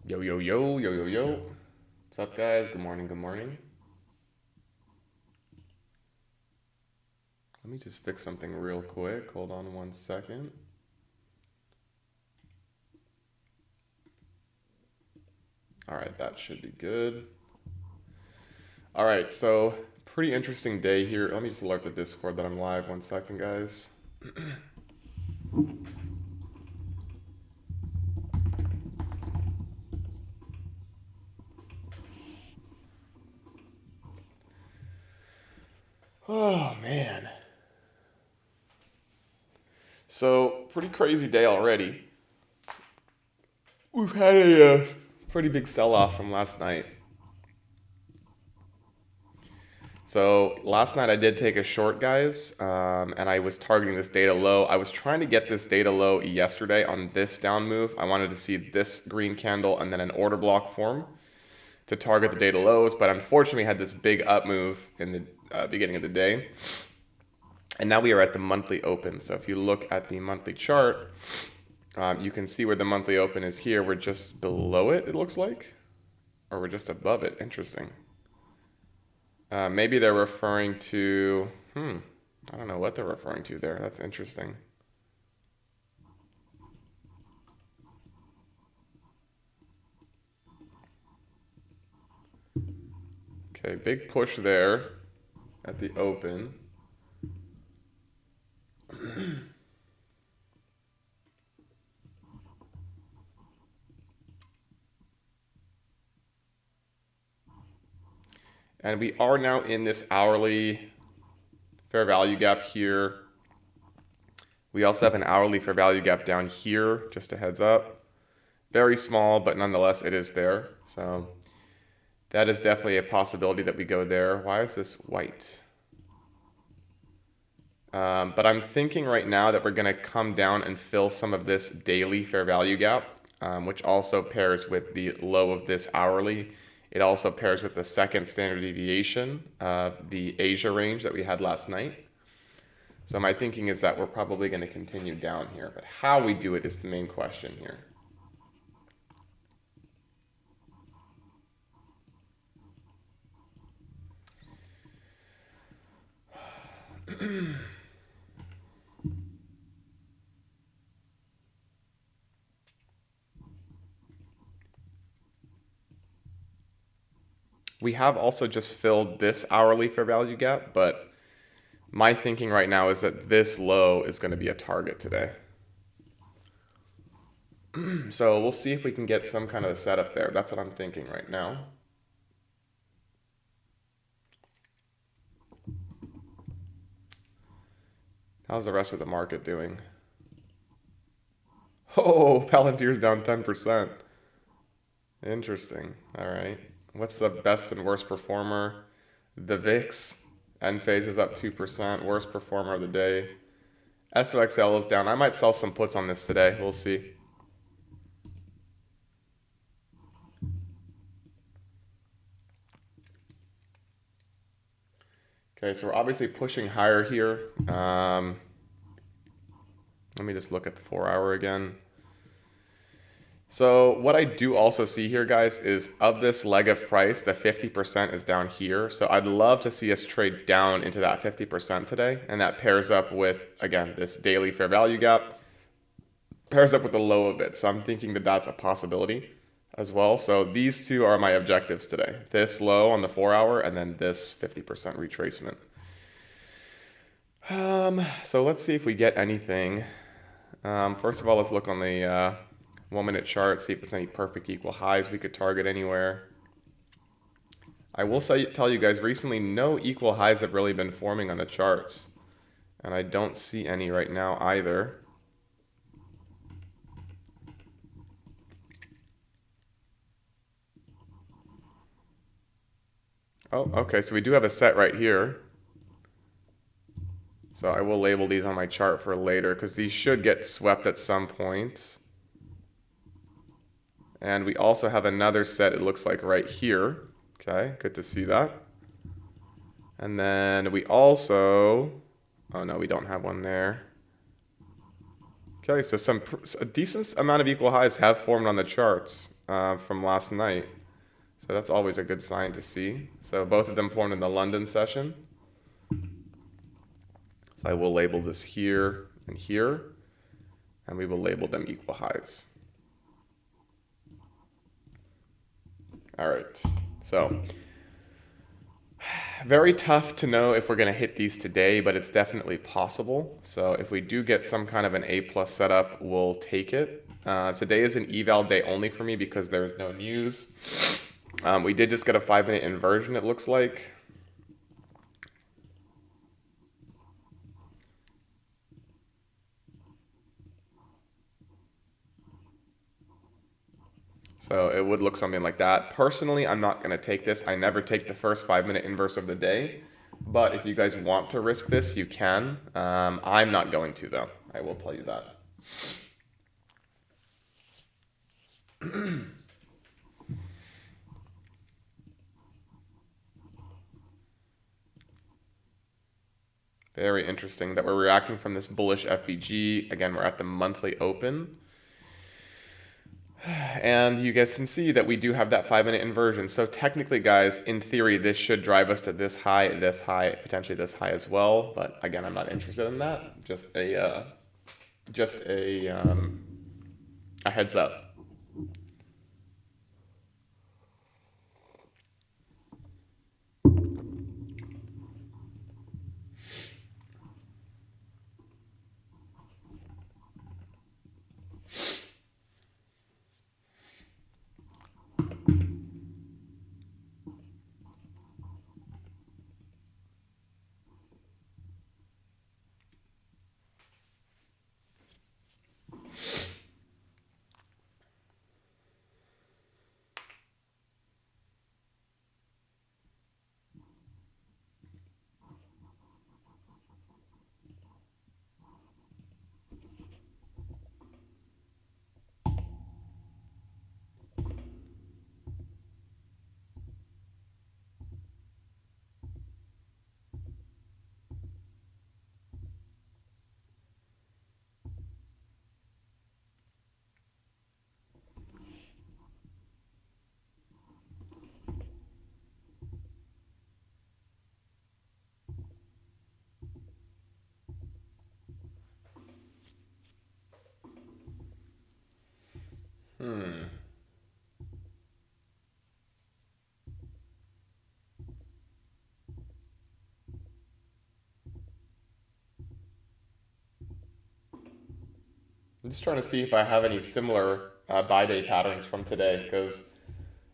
Yo, yo, yo, yo, yo, yo. What's up, guys? Good morning, good morning. Let me just fix something real quick. Hold on 1 second. All right, that should be good. All right, so pretty interesting day here. Let me just alert the Discord that I'm live. 1 second, guys. Oh, man. So, pretty crazy day already. We've had a pretty big sell off from last night. So last night I did take a short, guys, and I was targeting this data low. I was trying to get this data low yesterday on this down move. I wanted to see this green candle and then an order block form to target the data lows, but unfortunately had this big up move in the beginning of the day. And now we are at the monthly open. So if you look at the monthly chart, you can see where the monthly open is here. We're just below it, it looks like, or we're just above it. Interesting. Maybe they're referring to, I don't know what they're referring to there. That's interesting. Okay, big push there at the open. And we are now in this hourly fair value gap here. We also have an hourly fair value gap down here, just a heads up. Very small, but nonetheless it is there. So that is definitely a possibility that we go there. Why is this white? But I'm thinking right now that we're going to come down and fill some of this daily fair value gap, which also pairs with the low of this hourly. It also pairs with the second standard deviation of the Asia range that we had last night. So my thinking is that we're probably going to continue down here, but how we do it is the main question here. We have also just filled this hourly fair value gap, but my thinking right now is that this low is going to be a target today. So we'll see if we can get some kind of a setup there. That's what I'm thinking right now. How's the rest of the market doing? Oh, Palantir's down 10%. Interesting. All right. What's the best and worst performer? The VIX. Enphase is up 2%. Worst performer of the day. SOXL is down. I might sell some puts on this today. We'll see. Okay, so we're obviously pushing higher here. Let me just look at the 4-hour again. So what I do also see here, guys, is of this leg of price, the 50% is down here. So I'd love to see us trade down into that 50% today. And that pairs up with, again, this daily fair value gap. Pairs up with the low of it. So I'm thinking that that's a possibility as well. So these two are my objectives today. This low on the 4-hour and then this 50% retracement. So let's see if we get anything. First of all, let's look on the 1-minute chart, see if there's any perfect equal highs we could target anywhere. I will tell you guys, recently no equal highs have really been forming on the charts. And I don't see any right now either. Oh, okay, so we do have a set right here. So I will label these on my chart for later because these should get swept at some point. And we also have another set, it looks like right here. Okay, good to see that. And then we also, oh no, we don't have one there. Okay, so a decent amount of equal highs have formed on the charts. from last night. So that's always a good sign to see. So both of them formed in the London session. So I will label this here and here, and we will label them equal highs. All right, so very tough to know if we're going to hit these today, but it's definitely possible. So if we do get some kind of an A plus setup, we'll take it. Today is an eval day only for me because there's no news. We did just get a 5-minute inversion, it looks like. So it would look something like that. Personally, I'm not going to take this. I never take the first 5-minute inverse of the day. But if you guys want to risk this, you can. I'm not going to, though. I will tell you that. Very interesting that we're reacting from this bullish FVG. Again, we're at the monthly open. And you guys can see that we do have that 5-minute inversion. So technically, guys, in theory, this should drive us to this high, potentially this high as well. But again, I'm not interested in that. Just a heads up. I'm just trying to see if I have any similar buy day patterns from today, because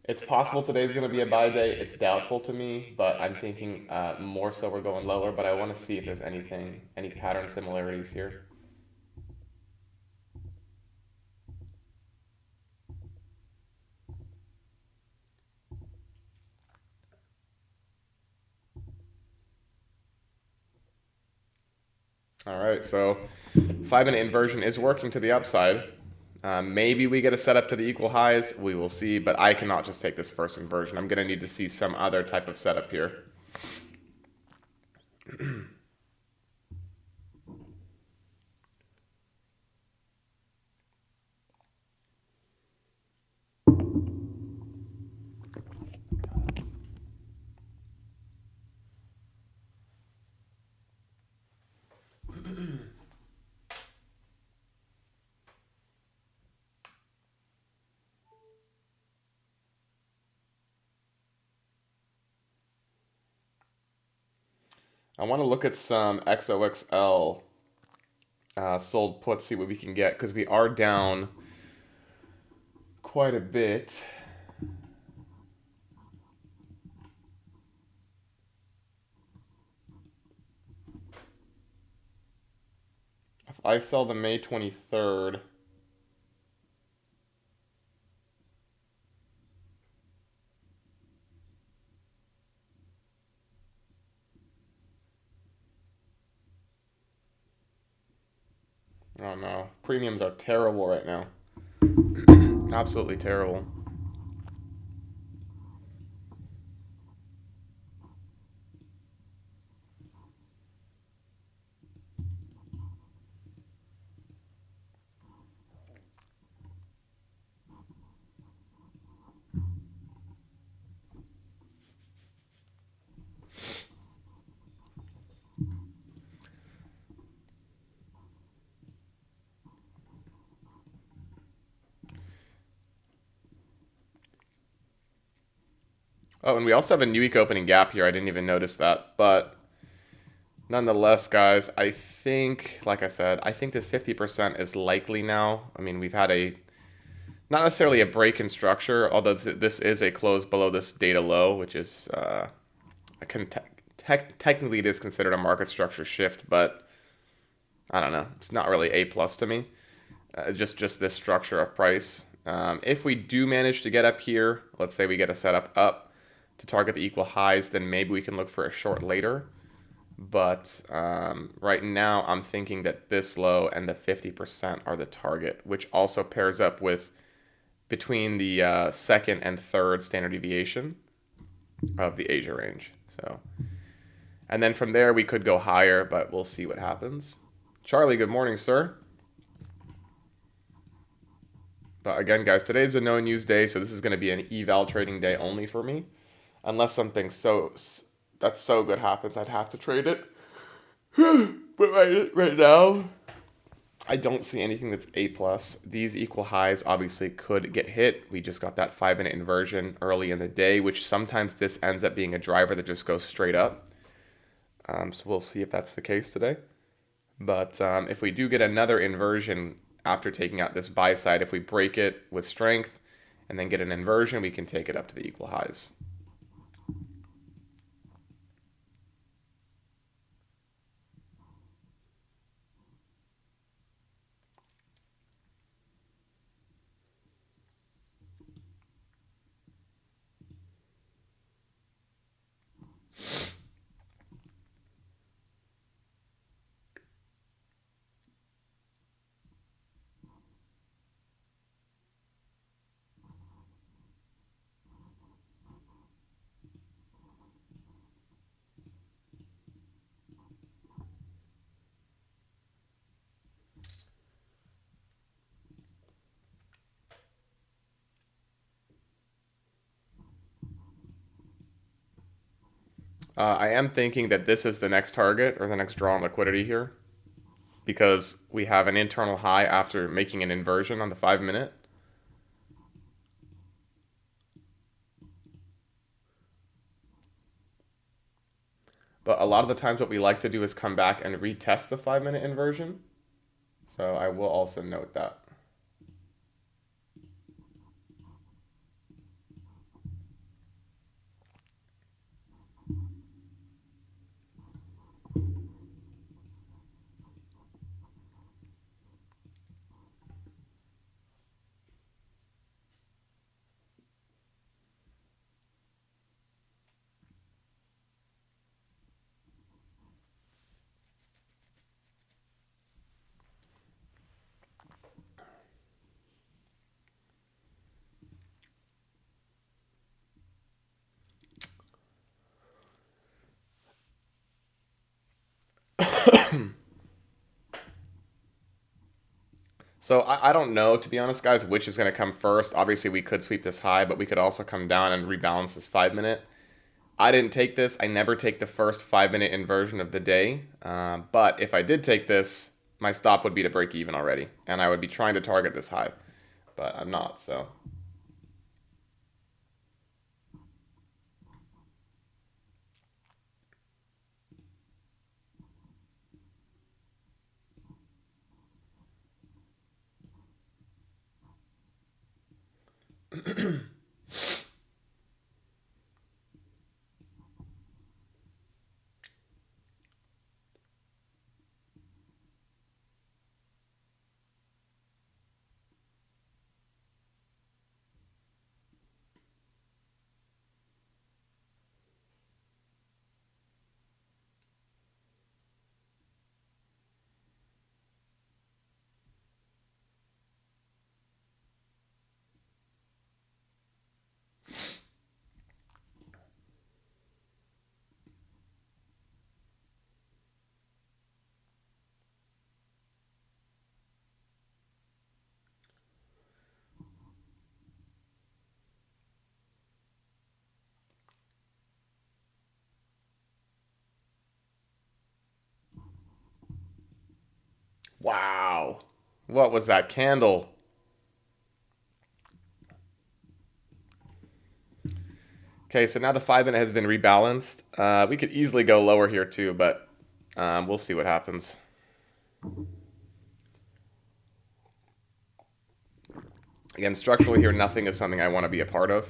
it's possible today's going to be a buy day. It's doubtful to me, but I'm thinking more so we're going lower, but I want to see if there's any pattern similarities here. All right, so 5-minute inversion is working to the upside. Maybe we get a setup to the equal highs. We will see, but I cannot just take this first inversion. I'm going to need to see some other type of setup here. I want to look at some XOXL sold puts, see what we can get, because we are down quite a bit. If I sell the May 23rd, oh no, premiums are terrible right now. Absolutely terrible. Oh, and we also have a new week opening gap here. I didn't even notice that. But nonetheless, guys, I think, like I said, I think this 50% is likely now. I mean, we've had a, not necessarily a break in structure, although this is a close below this data low, which is, technically it is considered a market structure shift, but I don't know. It's not really A plus to me. Just this structure of price. If we do manage to get up here, let's say we get a setup up to target the equal highs, then maybe we can look for a short later. But right now, I'm thinking that this low and the 50% are the target, which also pairs up with between the second and third standard deviation of the Asia range. So, and then from there we could go higher, but we'll see what happens. Charlie, good morning, sir. But again, guys, today's a no news day, so this is going to be an eval trading day only for me, unless something that's so good happens, I'd have to trade it. But right now, I don't see anything that's A plus. These equal highs obviously could get hit. We just got that 5 minute inversion early in the day, which sometimes this ends up being a driver that just goes straight up. So we'll see if that's the case today. But if we do get another inversion after taking out this buy side, if we break it with strength and then get an inversion, we can take it up to the equal highs. I am thinking that this is the next target or the next draw on liquidity here because we have an internal high after making an inversion on the 5 minute. But a lot of the times what we like to do is come back and retest the 5 minute inversion. So I will also note that. So I don't know, to be honest, guys, which is going to come first. Obviously, we could sweep this high, but we could also come down and rebalance this 5 minute. I didn't take this. I never take the first 5 minute inversion of the day. But if I did take this, my stop would be to break even already. And I would be trying to target this high. But I'm not, so. Wow. What was that candle? Okay, so now the 5-minute has been rebalanced. We could easily go lower here too, but we'll see what happens. Again, structurally here, nothing is something I want to be a part of.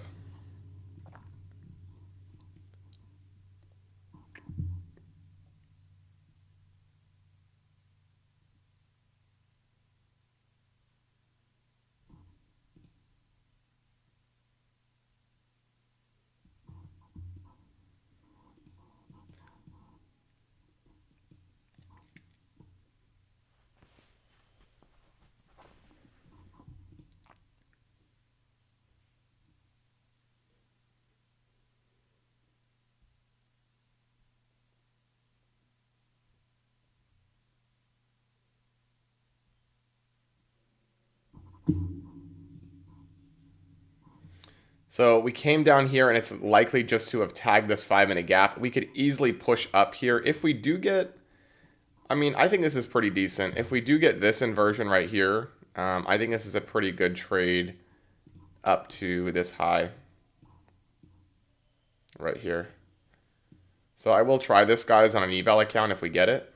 So we came down here and it's likely just to have tagged this 5-minute gap. We could easily push up here. If we do get, I mean, I think this is pretty decent. If we do get this inversion right here, I think this is a pretty good trade up to this high right here. So I will try this, guys, on an eval account if we get it.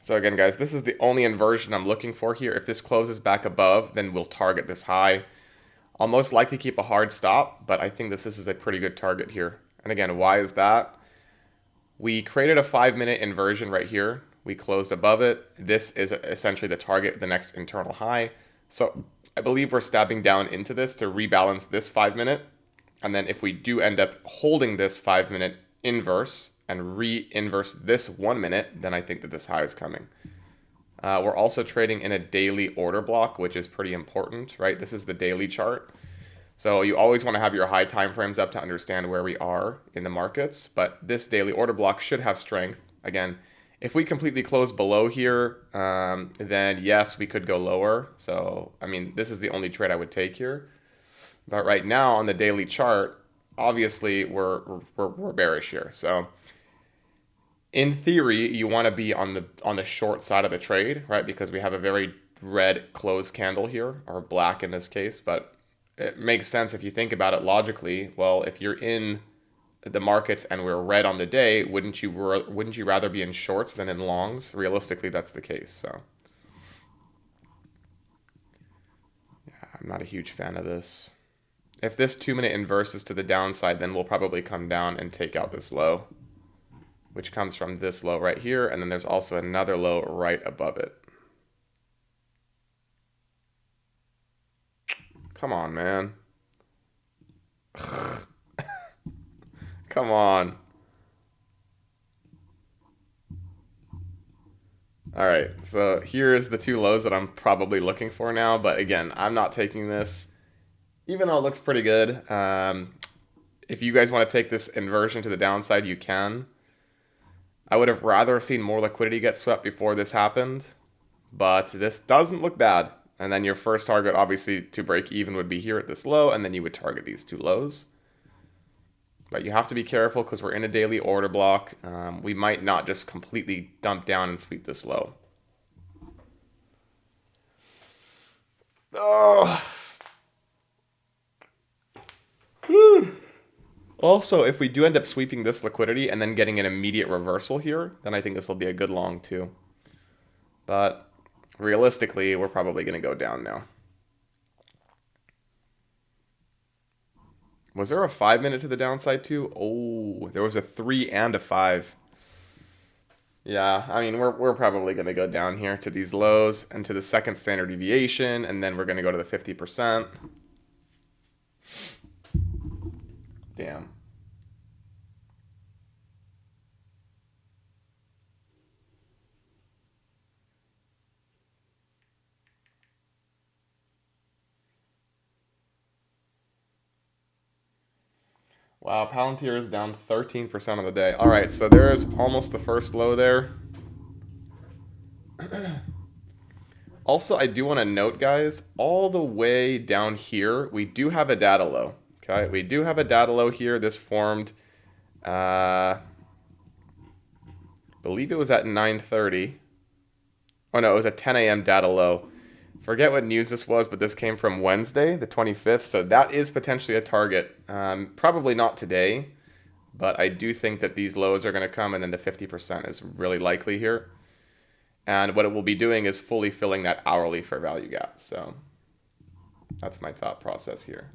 So again, guys, this is the only inversion I'm looking for here. If this closes back above, then we'll target this high. I'll most likely keep a hard stop, but I think this is a pretty good target here. And again, why is that? We created a 5-minute inversion right here. We closed above it. This is essentially the target, the next internal high. So I believe we're stabbing down into this to rebalance this 5-minute. And then if we do end up holding this 5-minute inverse and re-inverse this 1-minute, then I think that this high is coming. We're also trading in a daily order block, which is pretty important, right? This is the daily chart. So you always want to have your high time frames up to understand where we are in the markets. But this daily order block should have strength. Again, if we completely close below here, then yes, we could go lower. So, I mean, this is the only trade I would take here. But right now on the daily chart, obviously we're bearish here. So in theory, you want to be on the short side of the trade, right? Because we have a very red closed candle here, or black in this case. But it makes sense if you think about it logically. Well, if you're in the markets and we're red on the day, wouldn't you rather be in shorts than in longs? Realistically, that's the case. So yeah, I'm not a huge fan of this. If this 2-minute inverses to the downside, then we'll probably come down and take out this low, which comes from this low right here, and then there's also another low right above it. Come on, man. Come on. All right, so here's the two lows that I'm probably looking for now, but again, I'm not taking this, even though it looks pretty good. If you guys want to take this inversion to the downside, you can. I would have rather seen more liquidity get swept before this happened, but this doesn't look bad. And then your first target, obviously, to break even would be here at this low, and then you would target these two lows. But you have to be careful because we're in a daily order block. We might not just completely dump down and sweep this low. Oh. Also, if we do end up sweeping this liquidity and then getting an immediate reversal here, then I think this will be a good long too. But realistically, we're probably going to go down now. Was there a 5-minute to the downside too? Oh, there was a 3 and a 5. Yeah, I mean, we're probably going to go down here to these lows and to the second standard deviation, and then we're going to go to the 50%. Damn. Wow, Palantir is down 13% of the day. All right, so there's almost the first low there. Also, I do want to note, guys, all the way down here, we do have a data low. Okay, we do have a data low here. This formed, I believe it was at 9:30. Oh no, it was at 10 a.m. data low. Forget what news this was, but this came from Wednesday, the 25th. So that is potentially a target. Probably not today, but I do think that these lows are going to come, and then the 50% is really likely here. And what it will be doing is fully filling that hourly fair value gap. So that's my thought process here.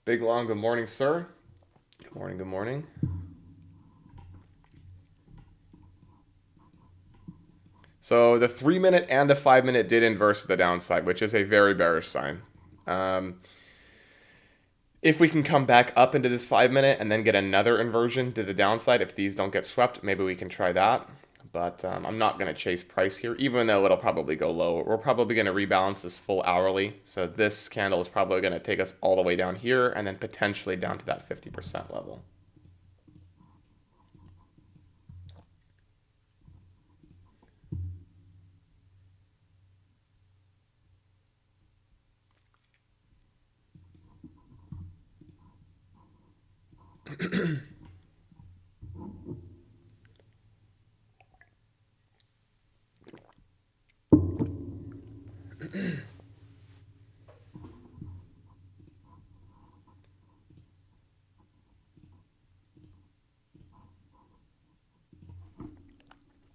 Big Long, good morning, sir. Good morning, good morning. So the 3-minute and the 5-minute did inverse to the downside, which is a very bearish sign. If we can come back up into this 5-minute and then get another inversion to the downside, if these don't get swept, maybe we can try that. But I'm not going to chase price here, even though it'll probably go lower. We're probably going to rebalance this full hourly. So this candle is probably going to take us all the way down here and then potentially down to that 50% level.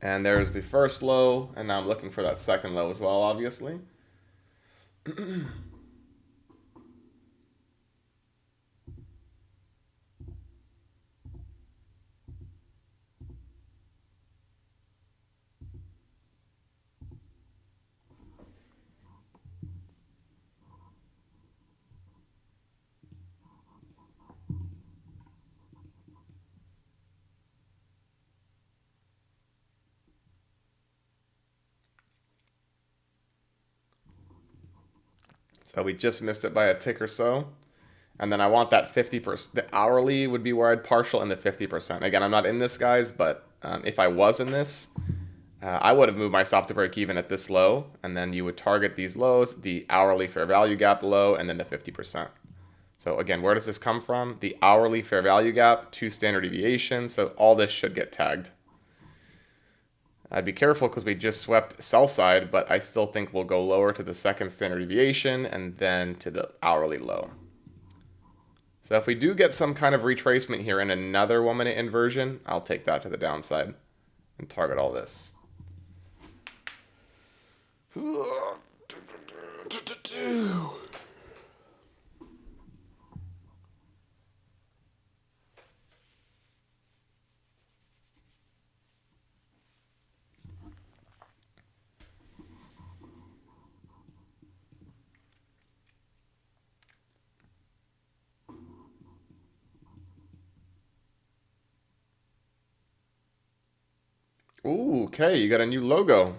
And there's the first low, and now I'm looking for that second low as well, obviously. So we just missed it by a tick or so. And then I want that 50%. The hourly would be where I'd partial and the 50%. Again, I'm not in this, guys, but if I was in this, I would have moved my stop to break even at this low. And then you would target these lows, the hourly fair value gap low, and then the 50%. So again, where does this come from? The hourly fair value gap, 2 standard deviations. So all this should get tagged. I'd be careful because we just swept sell side, but I still think we'll go lower to the second standard deviation and then to the hourly low. So if we do get some kind of retracement here in another 1-minute inversion, I'll take that to the downside and target all this. Ooh, okay, you got a new logo.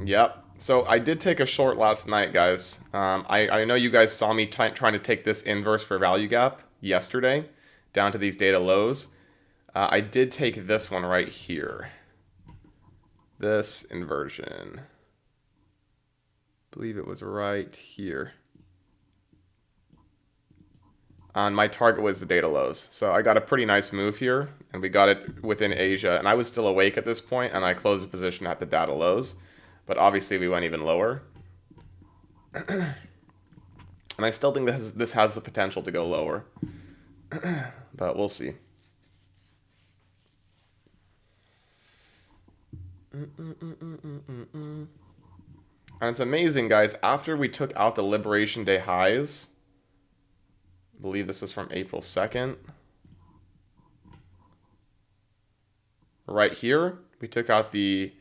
Yep. So I did take a short last night, guys. I know you guys saw me trying to take this inverse for value gap yesterday down to these data lows. I did take this one right here. This inversion. I believe it was right here. And my target was the data lows. So I got a pretty nice move here, and we got it within Asia. And I was still awake at this point, and I closed the position at the data lows. But obviously we went even lower. And I still think this has the potential to go lower. But we'll see. And it's amazing, guys. After we took out the Liberation Day highs, I believe this was from April 2nd. Right here, we took out the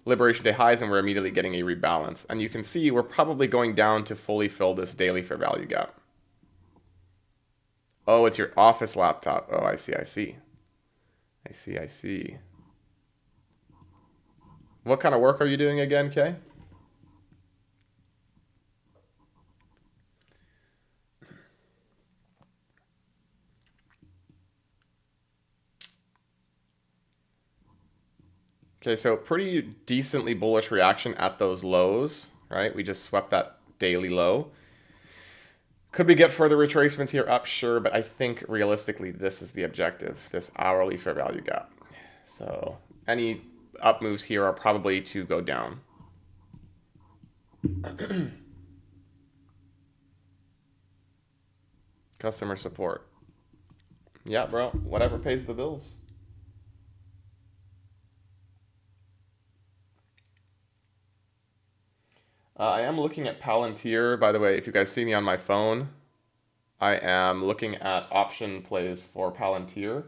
Liberation Day highs and we're immediately getting a rebalance. And you can see we're probably going down to fully fill this daily fair value gap. Oh, it's your office laptop. Oh, I see, I see. I see, I see. What kind of work are you doing again, Kay? Okay, so pretty decently bullish reaction at those lows, right? We just swept that daily low. Could we get further retracements here up? Sure, but I think realistically this is the objective, this hourly fair value gap. So any up moves here are probably to go down. Customer support. Yeah, bro, whatever pays the bills. I am looking at Palantir. By the way, if you guys see me on my phone, I am looking at option plays for Palantir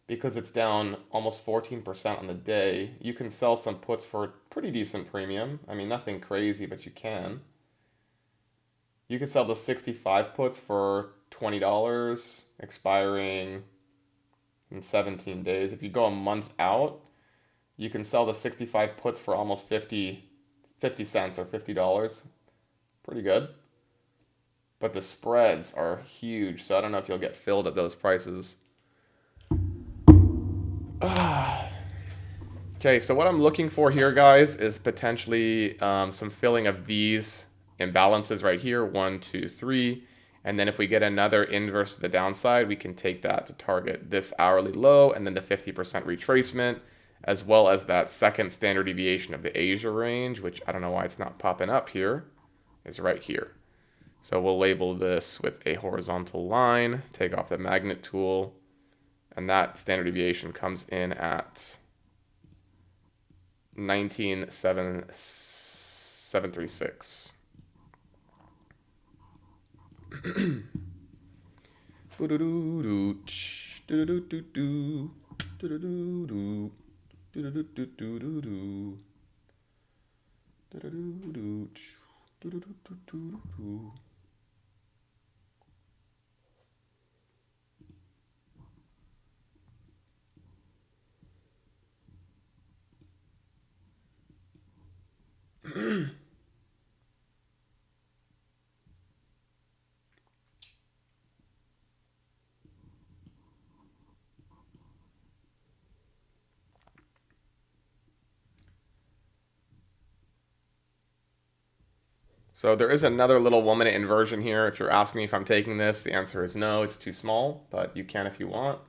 because it's down almost 14% on the day. You can sell some puts for a pretty decent premium. I mean, nothing crazy, but you can. You could sell the 65 puts for $20, expiring in 17 days. If you go a month out, you can sell the 65 puts for almost 50 cents or $50. Pretty good. But the spreads are huge, so I don't know if you'll get filled at those prices. Okay, so what I'm looking for here, guys, is potentially some filling of these imbalances right here, 1, 2, 3. And then if we get another inverse to the downside, we can take that to target this hourly low and then the 50% retracement, as well as that second standard deviation of the Asia range, which I don't know why it's not popping up here, is right here. So we'll label this with a horizontal line, take off the magnet tool, and that standard deviation comes in at 19,736. So there is another little 1 minute inversion here. If you're asking me if I'm taking this, the answer is no, it's too small, but you can if you want.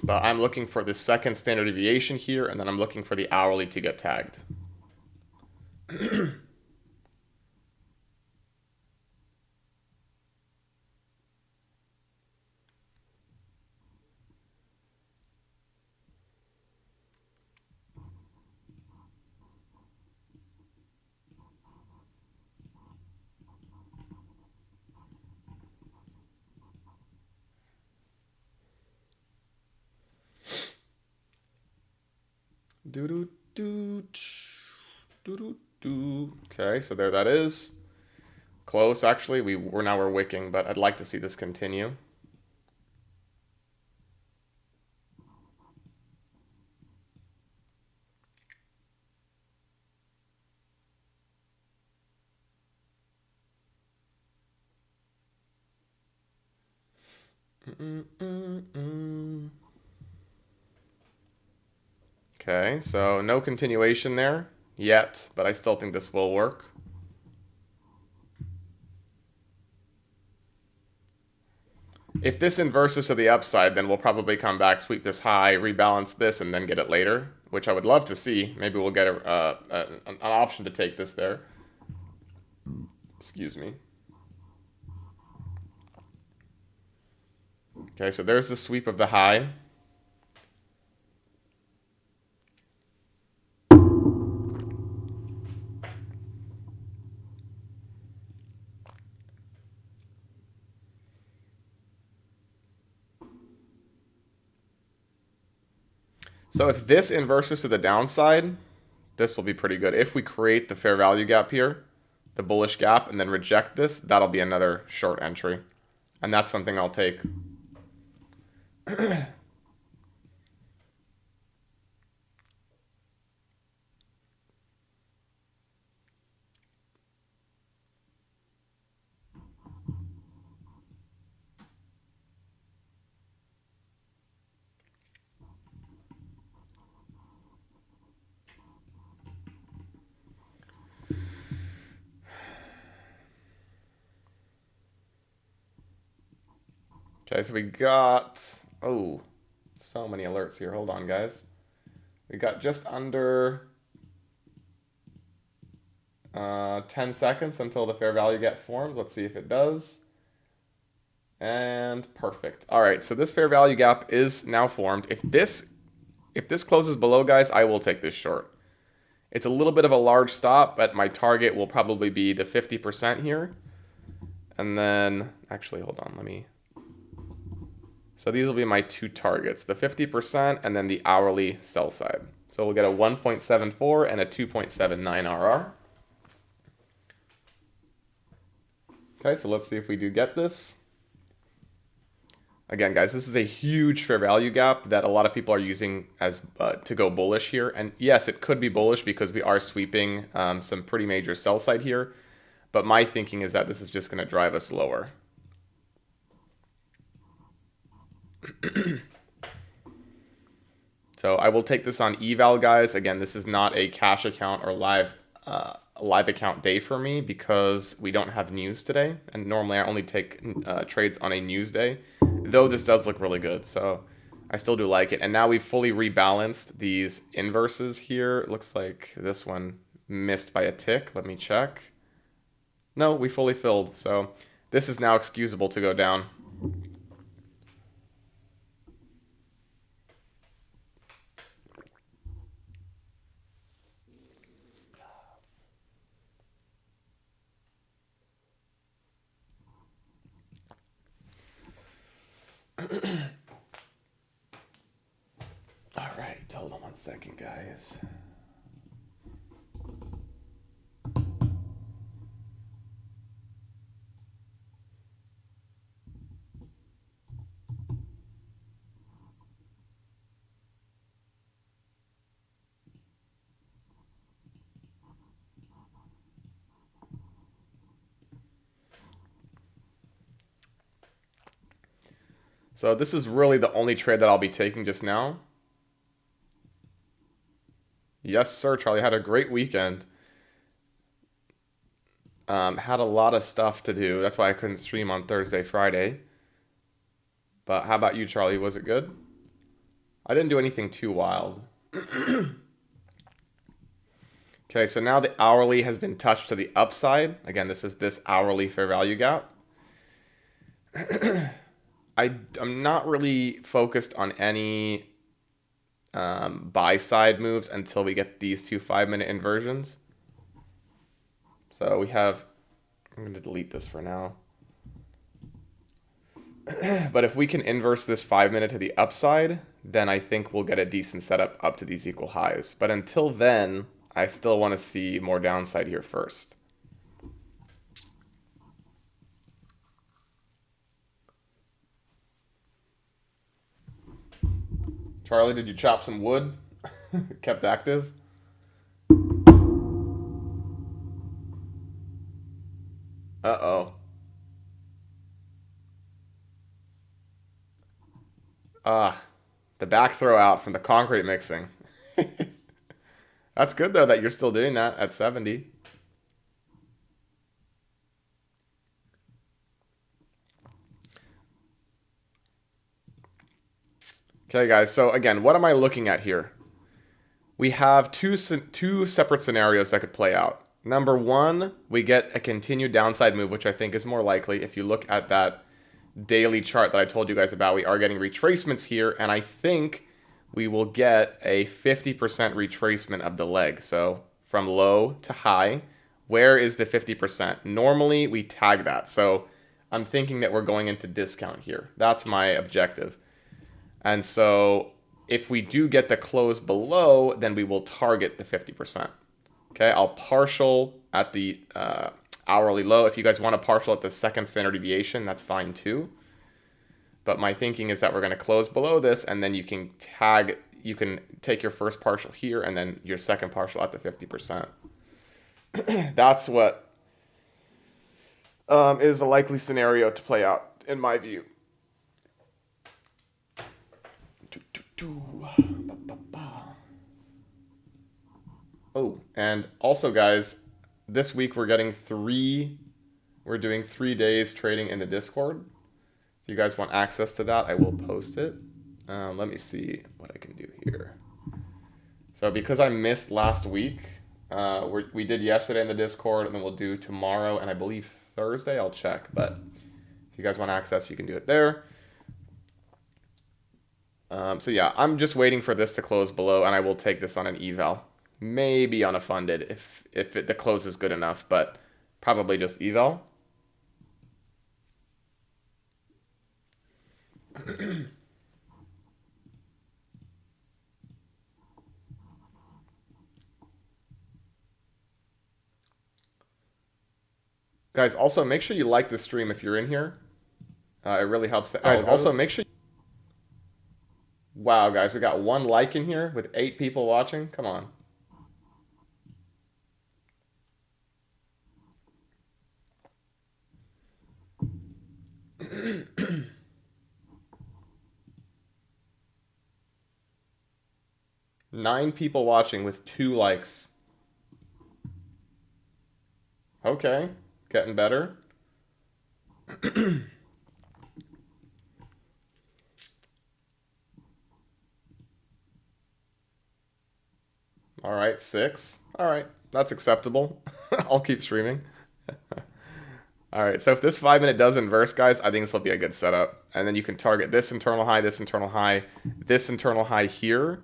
But I'm looking for the second standard deviation here, and then I'm looking for the hourly to get tagged. Okay, so there that is. Close, actually. Now we're wicking, but I'd like to see this continue. Okay, so no continuation there yet, but I still think this will work. If this inverses to the upside, then we'll probably come back, sweep this high, rebalance this, and then get it later, which I would love to see. Maybe we'll get an option to take this there. Excuse me. Okay, so there's the sweep of the high. So if this inverses to the downside, this will be pretty good. If we create the fair value gap here, the bullish gap, and then reject this, that'll be another short entry. And that's something I'll take. Okay, so we got, oh, so many alerts here. Hold on, guys. We got just under 10 seconds until the fair value gap forms. Let's see if it does. And perfect. All right, so this fair value gap is now formed. If this closes below, guys, I will take this short. It's a little bit of a large stop, but my target will probably be the 50% here. And then, actually, hold on, let me. So these will be my two targets, the 50% and then the hourly sell side. So we'll get a 1.74 and a 2.79 RR. Okay, so let's see if we do get this. Again, guys, this is a huge fair value gap that a lot of people are using as to go bullish here. And yes, it could be bullish because we are sweeping some pretty major sell side here. But my thinking is that this is just going to drive us lower. So I will take this on eval, guys. Again, this is not a cash account or live account day for me because we don't have news today. And normally I only take trades on a news day, though this does look really good. So I still do like it. And now we've fully rebalanced these inverses here. It looks like this one missed by a tick. Let me check. No, we fully filled. So this is now excusable to go down. All right, hold on one second, guys. So this is really the only trade that I'll be taking just now. Yes, sir, Charlie. Had a great weekend. Had a lot of stuff to do. That's why I couldn't stream on Thursday, Friday. But how about you, Charlie? Was it good? I didn't do anything too wild. Okay, so now the hourly has been touched to the upside. Again, this is this hourly fair value gap. I'm not really focused on any buy side moves until we get these two 5-minute inversions. So we have, I'm going to delete this for now. But if we can inverse this 5-minute to the upside, then I think we'll get a decent setup up to these equal highs. But until then, I still want to see more downside here first. Charlie, did you chop some wood? Kept active? Uh-oh. Ah, the back throw out from the concrete mixing. That's good though that you're still doing that at 70. Okay, guys. So again, what am I looking at here? We have two separate scenarios that could play out. Number one, we get a continued downside move, which I think is more likely. If you look at that daily chart that I told you guys about, we are getting retracements here, and I think we will get a 50% retracement of the leg. So from low to high, where is the 50%? Normally, we tag that. So I'm thinking that we're going into discount here. That's my objective. And so if we do get the close below, then we will target the 50%. Okay, I'll partial at the hourly low. If you guys want to partial at the second standard deviation, that's fine too. But my thinking is that we're going to close below this, and then you can take your first partial here, and then your second partial at the 50%. That's what is a likely scenario to play out, in my view. Oh, and also, guys, this week we're doing 3 days trading in the Discord. If you guys want access to that, I will post it. Let me see what I can do here. So because I missed last week, we did yesterday in the Discord, and then we'll do tomorrow, and I believe Thursday. I'll check, but if you guys want access, you can do it there. So yeah, I'm just waiting for this to close below, and I will take this on an eval. Maybe on a funded if the close is good enough, but probably just eval. Guys, also make sure you like the stream if you're in here. It really helps. Guys, also make sure. Wow, guys, we got 1 like in here with 8 people watching. Come on. Nine people watching with 2 likes. Okay, getting better. All right, 6. All right, that's acceptable. I'll keep streaming. All right, so if this 5-minute does inverse, guys, I think this will be a good setup. And then you can target this internal high, this internal high, this internal high here.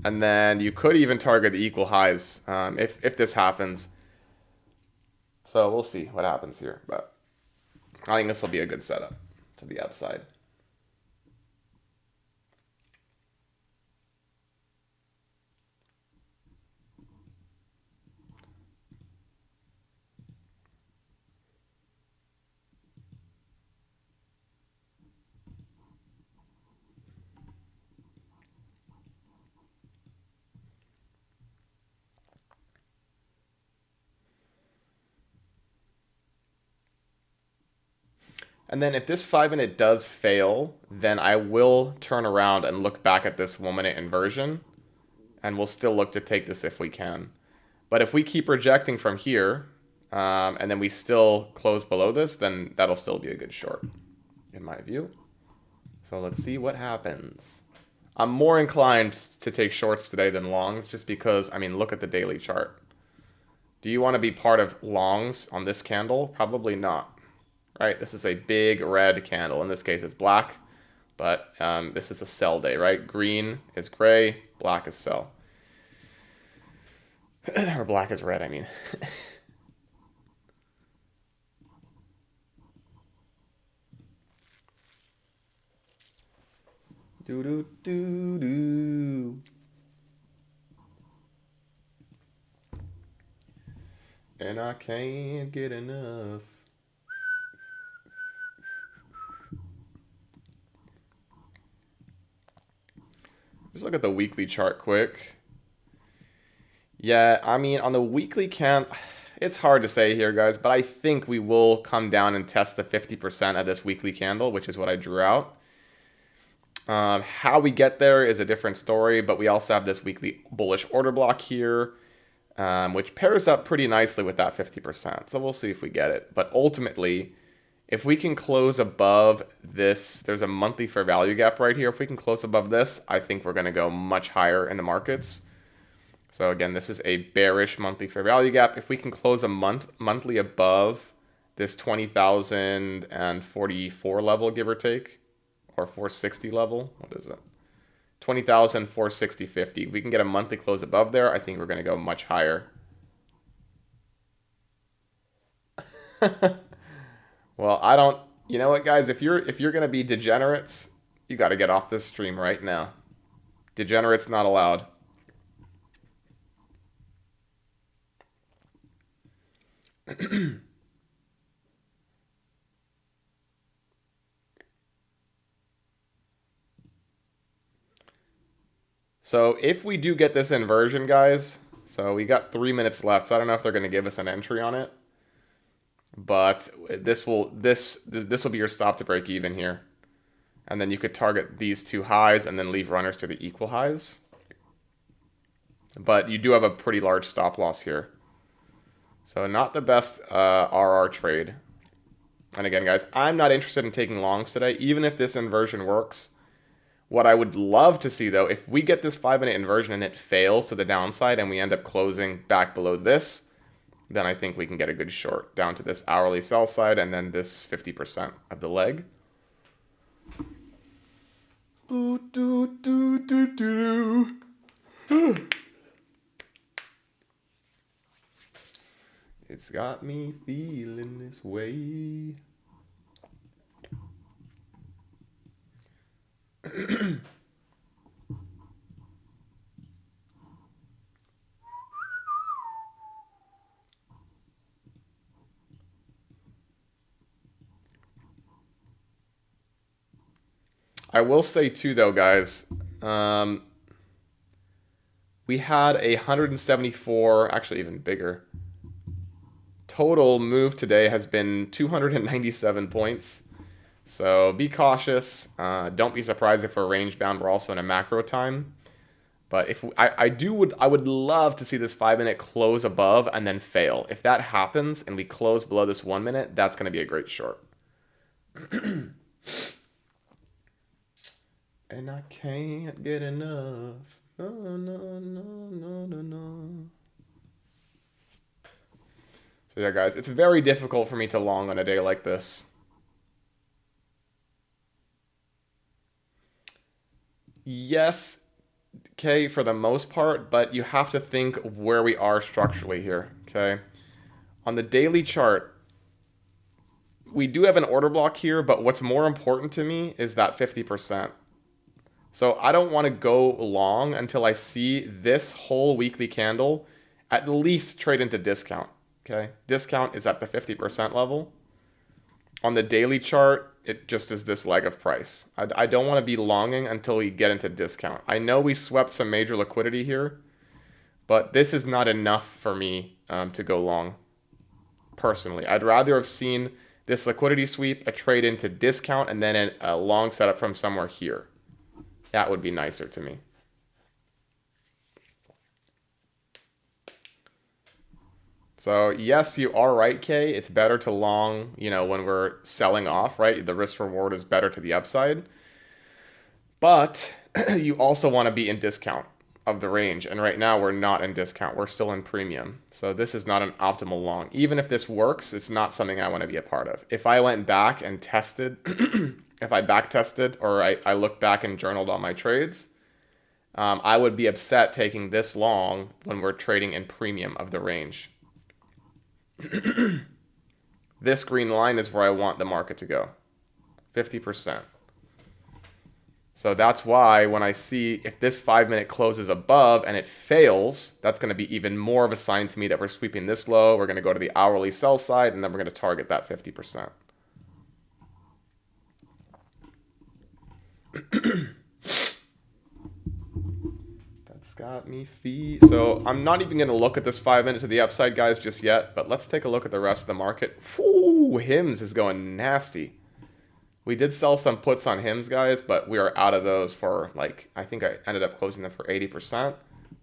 And then you could even target the equal highs if this happens. So we'll see what happens here. But I think this will be a good setup to the upside. And then if this 5-minute does fail, then I will turn around and look back at this 1-minute inversion, and we'll still look to take this if we can. But if we keep rejecting from here, and then we still close below this, then that'll still be a good short, in my view. So let's see what happens. I'm more inclined to take shorts today than longs, just because, I mean, look at the daily chart. Do you want to be part of longs on this candle? Probably not. Right, this is a big red candle. In this case, it's black, but this is a sell day, right? Green is gray, black is sell. Or black is red, I mean. Do do do do. And I can't get enough. Just look at the weekly chart quick. Yeah, I mean, on the weekly candle, it's hard to say here, guys, but I think we will come down and test the 50% of this weekly candle, which is what I drew out. How we get there is a different story, but we also have this weekly bullish order block here, which pairs up pretty nicely with that 50%. So we'll see if we get it. But ultimately, if we can close above this, there's a monthly fair value gap right here. If we can close above this, I think we're going to go much higher in the markets. So again, this is a bearish monthly fair value gap. If we can close a monthly above this 20,044 level, give or take, or 460 level, what is it? 20,460.50. If we can get a monthly close above there, I think we're going to go much higher. Well, I don't. You know what, guys? If you're going to be degenerates, you got to get off this stream right now. Degenerates not allowed. So if we do get this inversion, guys, so we got 3 minutes left. So I don't know if they're going to give us an entry on it, but this will be your stop to break even here, and then you could target these two highs and then leave runners to the equal highs. But you do have a pretty large stop loss here, so not the best RR trade. And again, guys, I'm not interested in taking longs today, even if this inversion works. What I would love to see, though, if we get this 5-minute inversion and it fails to the downside and we end up closing back below this, then I think we can get a good short down to this hourly sell side and then this 50% of the leg. It's got me feeling this way. I will say too, though, guys, we had 174, actually even bigger. Total move today has been 297 points. So be cautious. Don't be surprised if we're range bound. We're also in a macro time. But if I would love to see this 5-minute close above and then fail. If that happens and we close below this 1 minute, that's going to be a great short. And I can't get enough. No, no, no, no, no, no. So yeah, guys, it's very difficult for me to long on a day like this. Yes, okay, for the most part, but you have to think of where we are structurally here, okay? On the daily chart, we do have an order block here, but what's more important to me is that 50%. So I don't want to go long until I see this whole weekly candle at least trade into discount, okay? Discount is at the 50% level. On the daily chart, it just is this leg of price. I don't want to be longing until we get into discount. I know we swept some major liquidity here, but this is not enough for me to go long, personally. I'd rather have seen this liquidity sweep, a trade into discount, and then a long setup from somewhere here. That would be nicer to me. So yes, you are right, Kay. It's better to long, you know, when we're selling off, right? The risk reward is better to the upside. But you also want to be in discount of the range. And right now we're not in discount. We're still in premium. So this is not an optimal long. Even if this works, it's not something I want to be a part of. If I went back and tested, if I back tested or I looked back and journaled all my trades, I would be upset taking this long when we're trading in premium of the range. This green line is where I want the market to go, 50%. So that's why when I see if this 5-minute closes above and it fails, that's going to be even more of a sign to me that we're sweeping this low. We're going to go to the hourly sell side, and then we're going to target that 50%. Got me feet. So I'm not even going to look at this 5-minute to the upside, guys, just yet. But let's take a look at the rest of the market. Whoo, HIMS is going nasty. We did sell some puts on HIMS, guys, but we are out of those for like, I think I ended up closing them for 80%.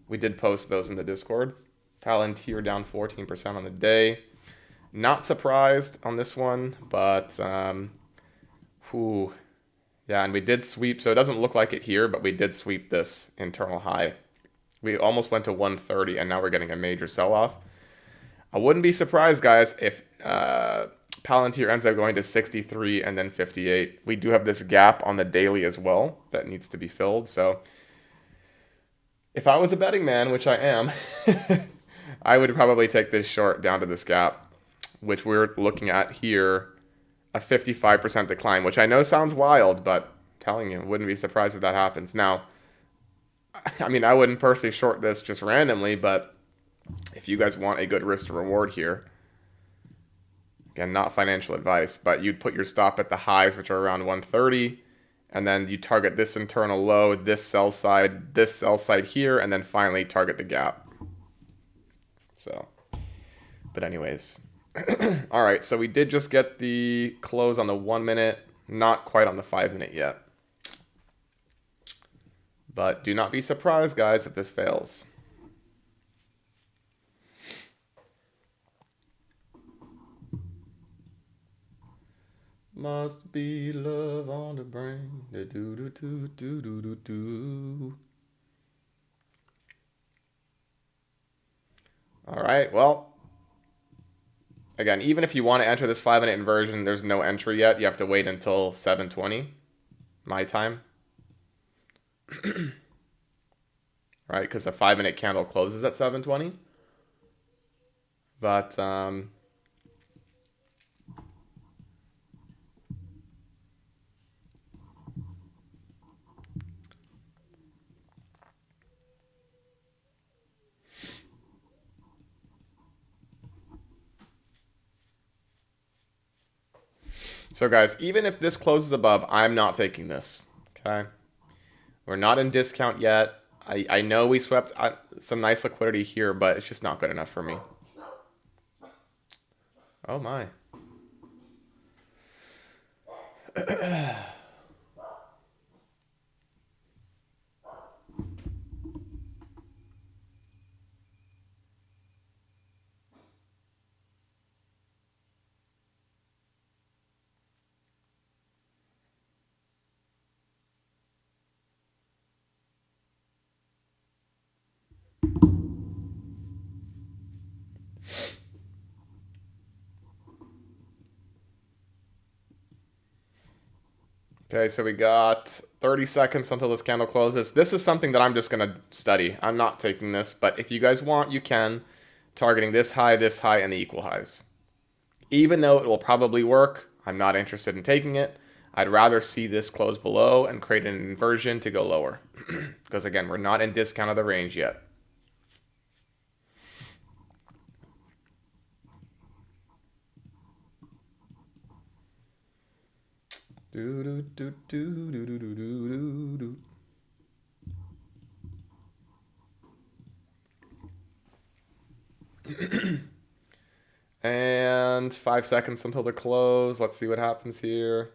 We did post those in the Discord. Palantir down 14% on the day. Not surprised on this one, but whew. Yeah, and we did sweep, so it doesn't look like it here, but we did sweep this internal high. We almost went to 130, and now we're getting a major sell-off. I wouldn't be surprised, guys, if Palantir ends up going to 63 and then 58. We do have this gap on the daily as well that needs to be filled. So if I was a betting man, which I am, I would probably take this short down to this gap, which we're looking at here, a 55% decline, which I know sounds wild, but I'm telling you, wouldn't be surprised if that happens. Now, I mean, I wouldn't personally short this just randomly, but if you guys want a good risk to reward here, again, not financial advice, but you'd put your stop at the highs, which are around 130, and then you target this internal low, this sell side here, and then finally target the gap. So, but anyways. All right, so we did just get the close on the 1 minute, not quite on the 5 minute yet. But do not be surprised, guys, if this fails. Must be love on the brain. Do do do do do do do. All right, well. Again, even if you want to enter this 5 minute inversion, there's no entry yet. You have to wait until 7:20, my time. Right, because a 5 minute candle closes at 7:20. But so guys, even if this closes above, I'm not taking this. Okay, we're not in discount yet. I know we swept some nice liquidity here, but it's just not good enough for me. Oh my. Okay, so we got 30 seconds until this candle closes. This is something that I'm just going to study. I'm not taking this, but if you guys want, you can. Targeting this high, and the equal highs. Even though it will probably work, I'm not interested in taking it. I'd rather see this close below and create an inversion to go lower. Because again, we're not in discount of the range yet. Do do do do do do do do do. And 5 seconds until the close. Let's see what happens here.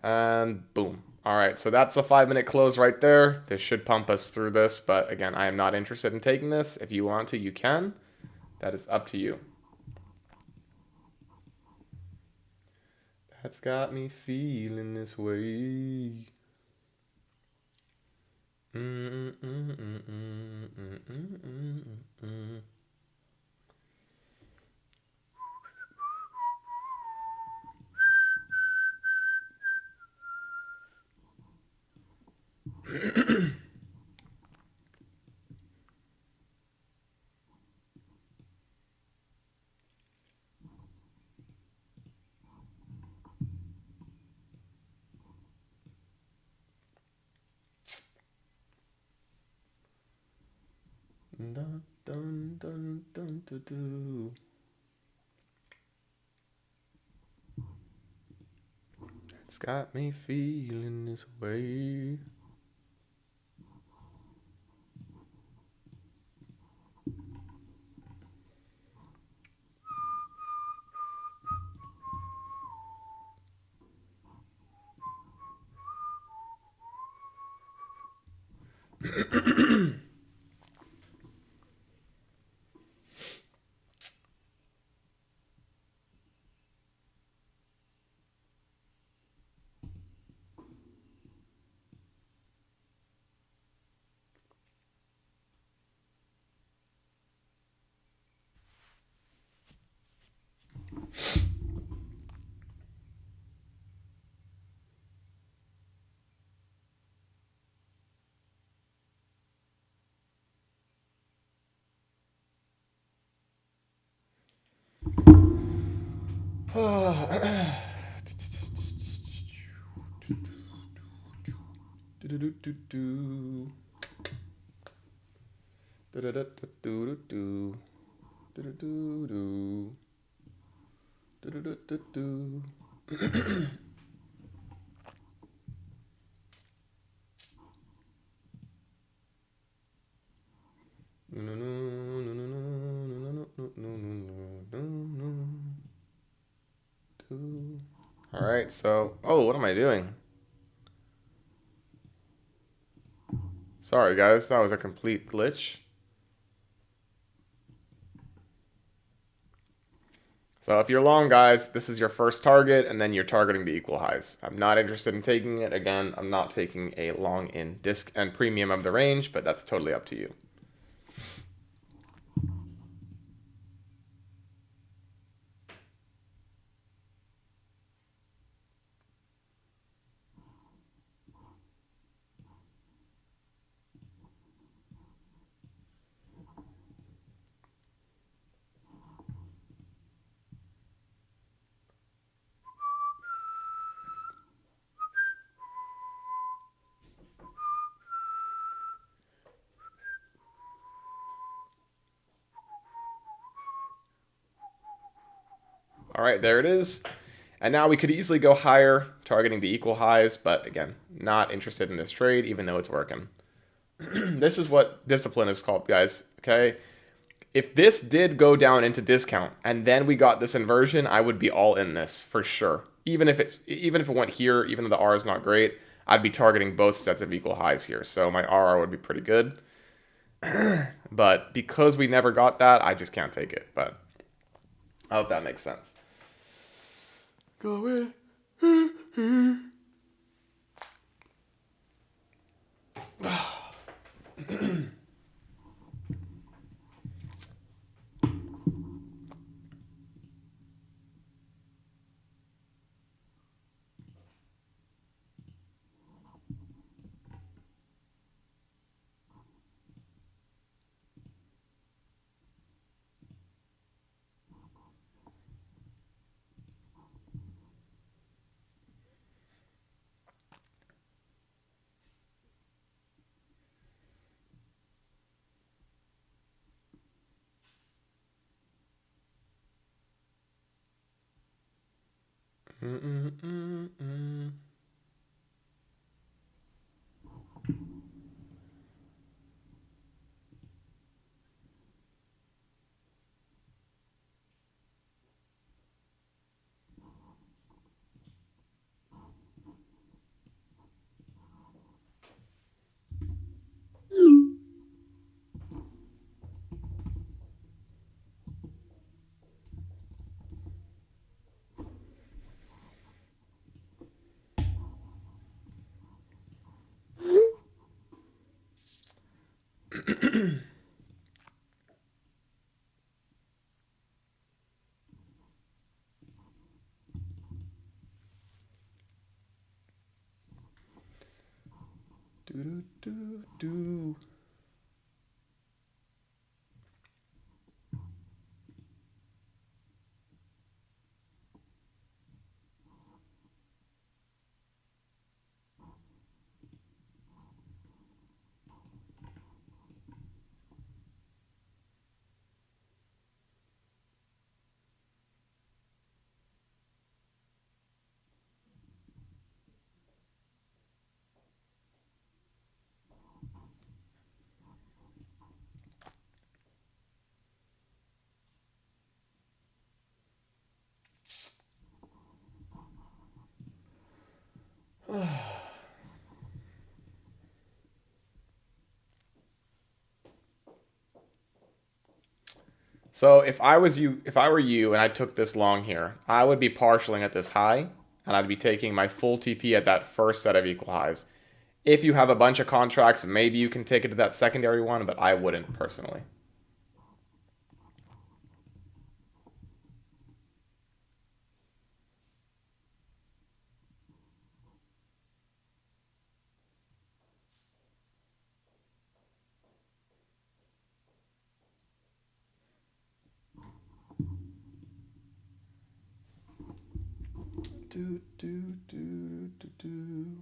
And boom. All right, so that's a 5 minute close right there. This should pump us through this, but again, I am not interested in taking this. If you want to, you can. That is up to you. That's got me feeling this way. Dun, dun, dun, dun, dun, dun. It's got me feeling this way. All right, so, oh, what am I doing? Sorry, guys, that was a complete glitch. So if you're long, guys, this is your first target, and then you're targeting the equal highs. I'm not interested in taking it. Again, I'm not taking a long in disc and premium of the range, but that's totally up to you. All right, there it is. And now we could easily go higher, targeting the equal highs, but again, not interested in this trade, even though it's working. This is what discipline is called, guys, okay? If this did go down into discount and then we got this inversion, I would be all in this for sure. Even if it went here, even though the R is not great, I'd be targeting both sets of equal highs here. So my RR would be pretty good. But because we never got that, I just can't take it. But I hope that makes sense. Go in. Do, do, do. So if I were you and I took this long here, I would be partialing at this high, and I'd be taking my full TP at that first set of equal highs. If you have a bunch of contracts, maybe you can take it to that secondary one, but I wouldn't personally. Do, do, do, do, do.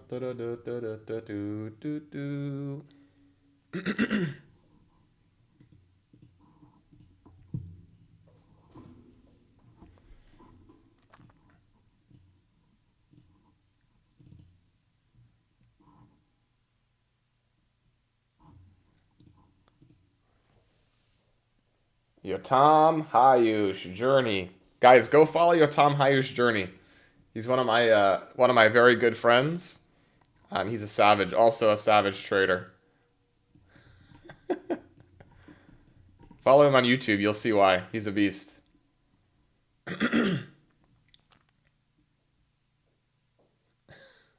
Do, do, do, do, do, do, do, do. Yotam Hayush journey. Guys, go follow Yotam Hayush journey. He's one of my very good friends, and he's a savage, also a savage trader. Follow him on YouTube, you'll see why. He's a beast.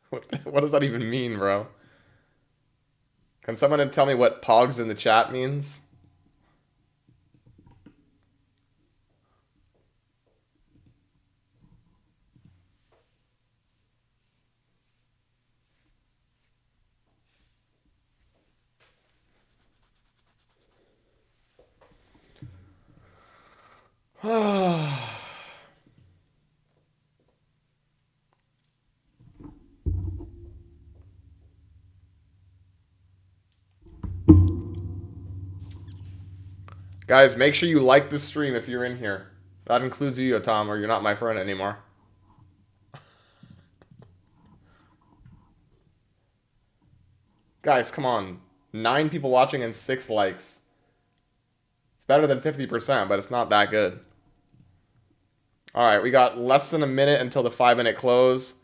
What does that even mean, bro? Can someone tell me what Pogs in the chat means? Guys, make sure you like the stream if you're in here. That includes you, Tom, or you're not my friend anymore. Guys, come on. 9 people watching and 6 likes. It's better than 50%, but it's not that good. Alright, we got less than a minute until the 5-minute close.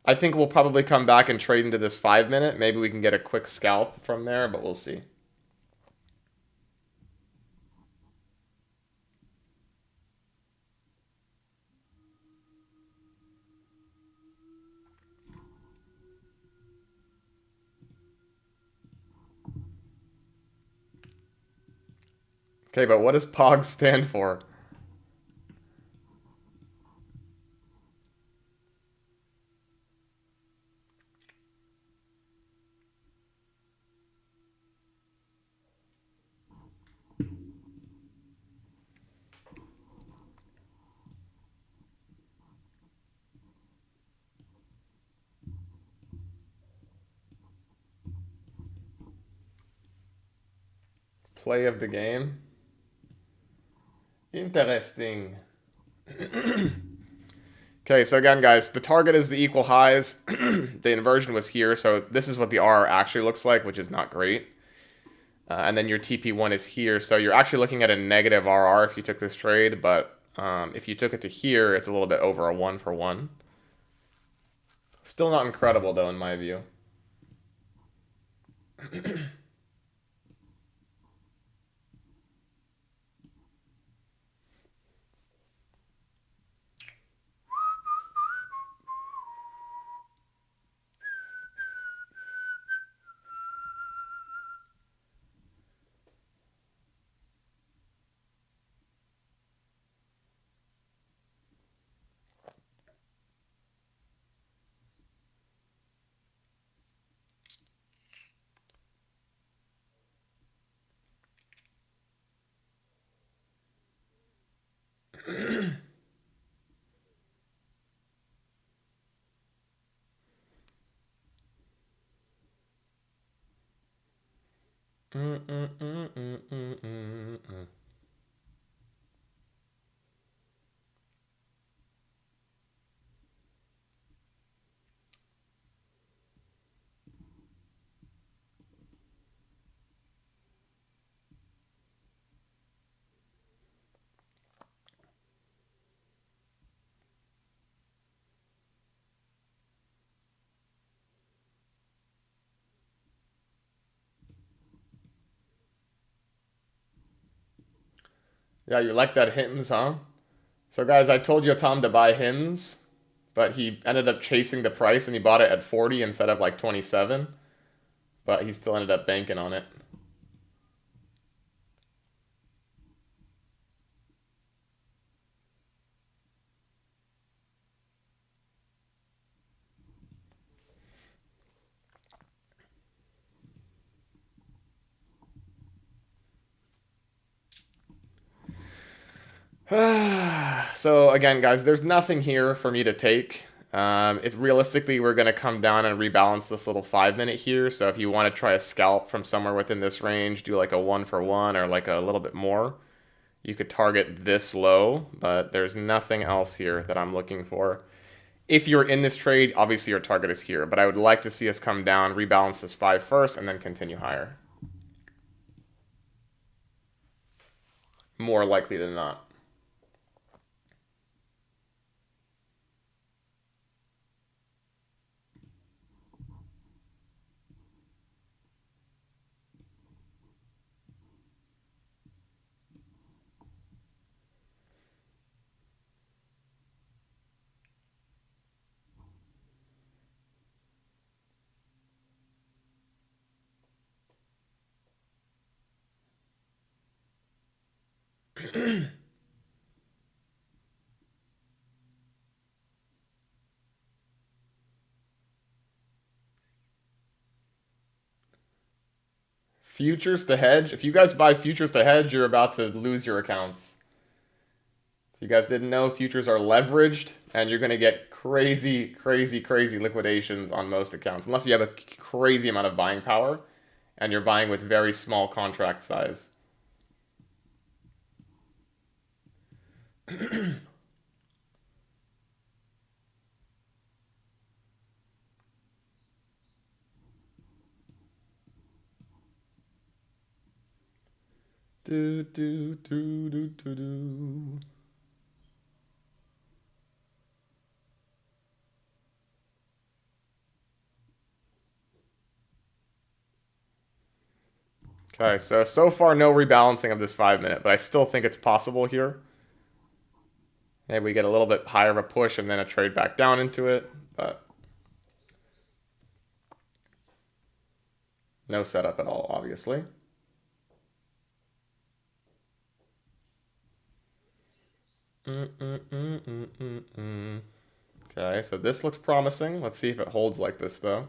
I think we'll probably come back and trade into this 5-minute. Maybe we can get a quick scalp from there, but we'll see. Okay, but what does POG stand for? Play of the game. Interesting. Okay, so again, guys, the target is the equal highs. The inversion was here, so this is what the R actually looks like, which is not great. And then your TP1 is here, so you're actually looking at a negative RR if you took this trade, but if you took it to here, it's a little bit over a 1-for-1. Still not incredible, though, in my view. Yeah, you like that Hims, huh? So guys, I told you Tom to buy Hims, but he ended up chasing the price and he bought it at 40 instead of like 27, but he still ended up banking on it. So again, guys, there's nothing here for me to take. If realistically we're gonna come down and rebalance this little 5 minute here. So if you want to try a scalp from somewhere within this range, do like a 1 for 1 or like a little bit more. You could target this low, but there's nothing else here that I'm looking for. If you're in this trade, obviously your target is here, but I would like to see us come down, rebalance this 5 first, and then continue higher. More likely than not. Futures to hedge. If you guys buy futures to hedge, you're about to lose your accounts. If you guys didn't know, futures are leveraged, and you're going to get crazy, crazy, crazy liquidations on most accounts, unless you have a crazy amount of buying power, and you're buying with very small contract size. Do do do do do do. Okay, so far no rebalancing of this 5 minute, but I still think it's possible here. Maybe we get a little bit higher of a push and then a trade back down into it, but no setup at all, obviously. Okay, so this looks promising. Let's see if it holds like this, though.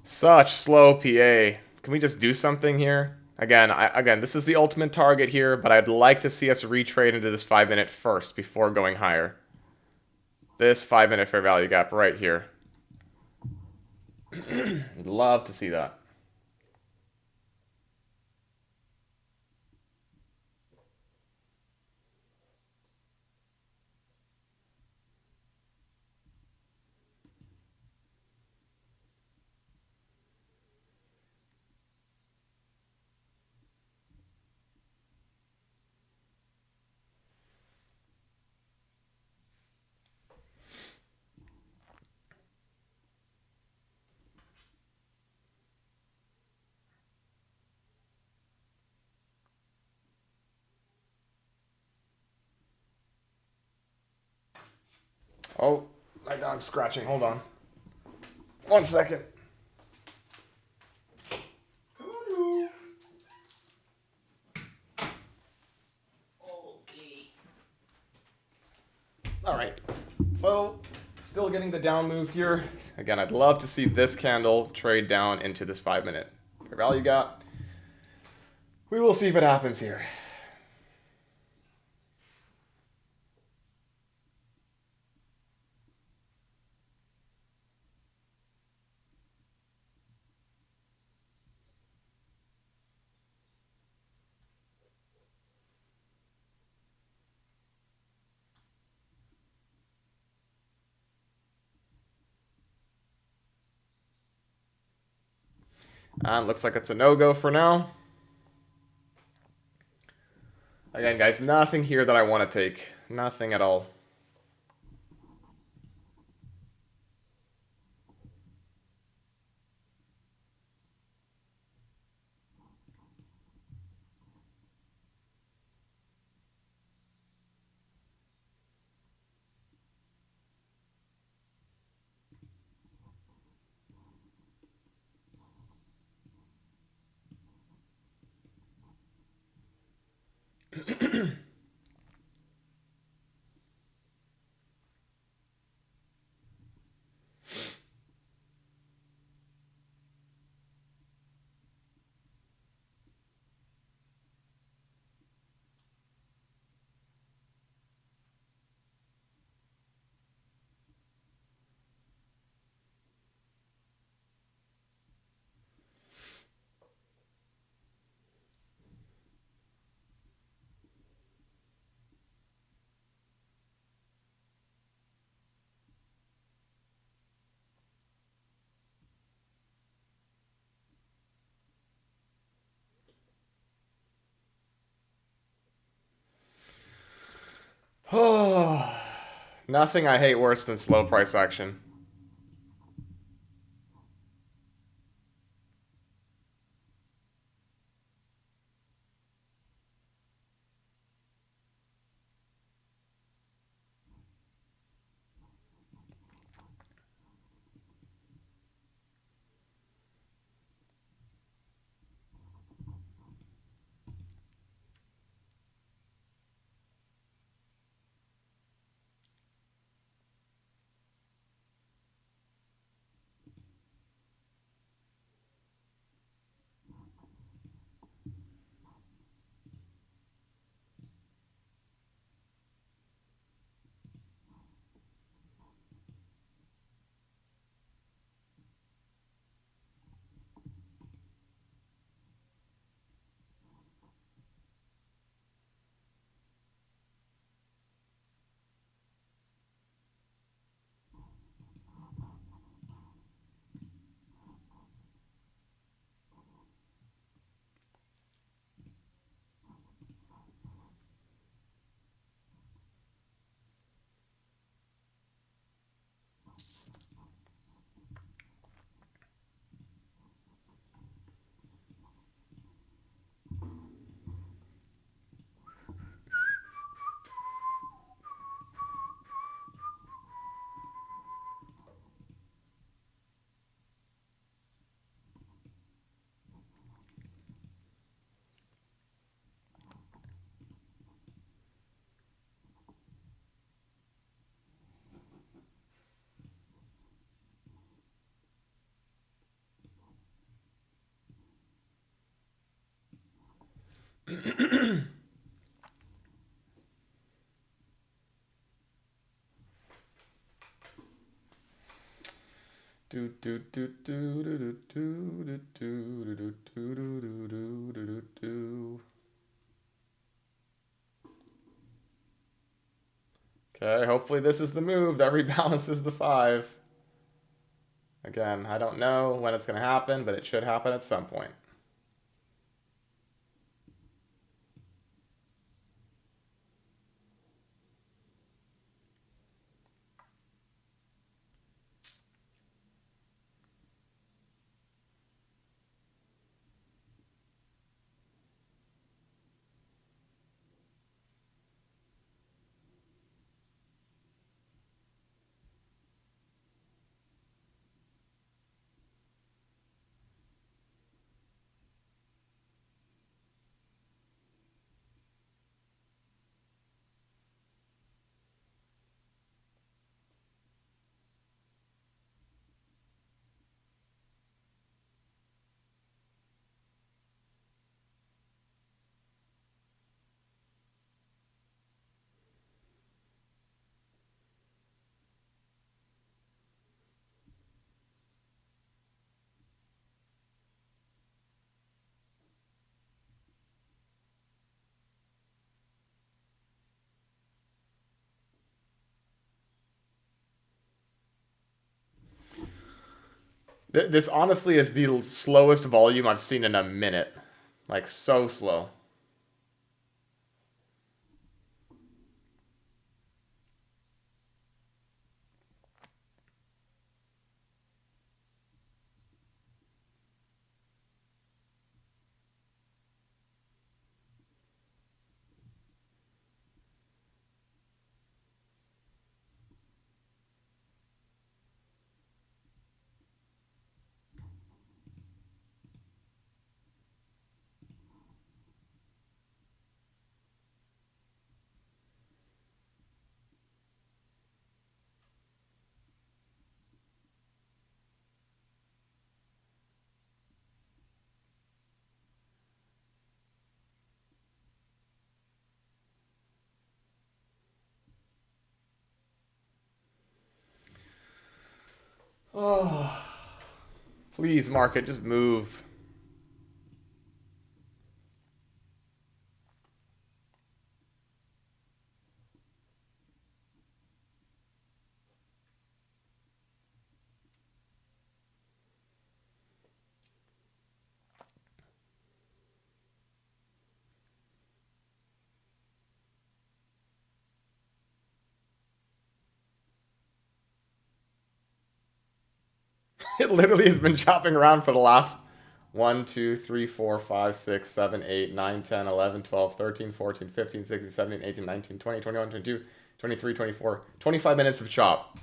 Such slow PA. Can we just do something here? Again, this is the ultimate target here, but I'd like to see us retrade into this 5 minute first before going higher. This 5 minute fair value gap right here. I'd love to see that. Oh, my dog's scratching. Hold on. 1 second. Okay. All right. So, still getting the down move here. Again, I'd love to see this candle trade down into this 5-minute fair value gap. We will see if it happens here. And looks like it's a no-go for now. Again, guys, nothing here that I want to take. Nothing at all. Oh, nothing I hate worse than slow price action. Okay, hopefully this is the move that rebalances the 5. Again, I don't know when it's going to happen, but it should happen at some point. This honestly is the slowest volume I've seen in a minute. Like, so slow. Oh, please, market, just move. It literally has been chopping around for the last 1, 2, 3, 4, 5, 6, 7, 8, 9, 10, 11, 12, 13, 14, 15, 16, 17, 18, 19, 20, 21, 22, 23, 24, 25 minutes of chop.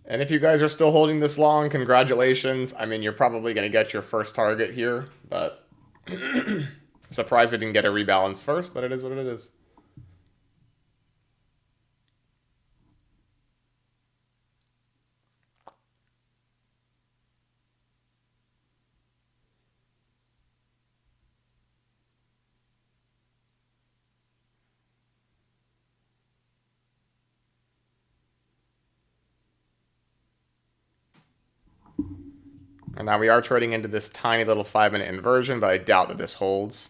And if you guys are still holding this long, congratulations. I mean, you're probably going to get your first target here, but I'm surprised we didn't get a rebalance first, but it is what it is. And now we are trading into this tiny little 5-minute inversion, but I doubt that this holds.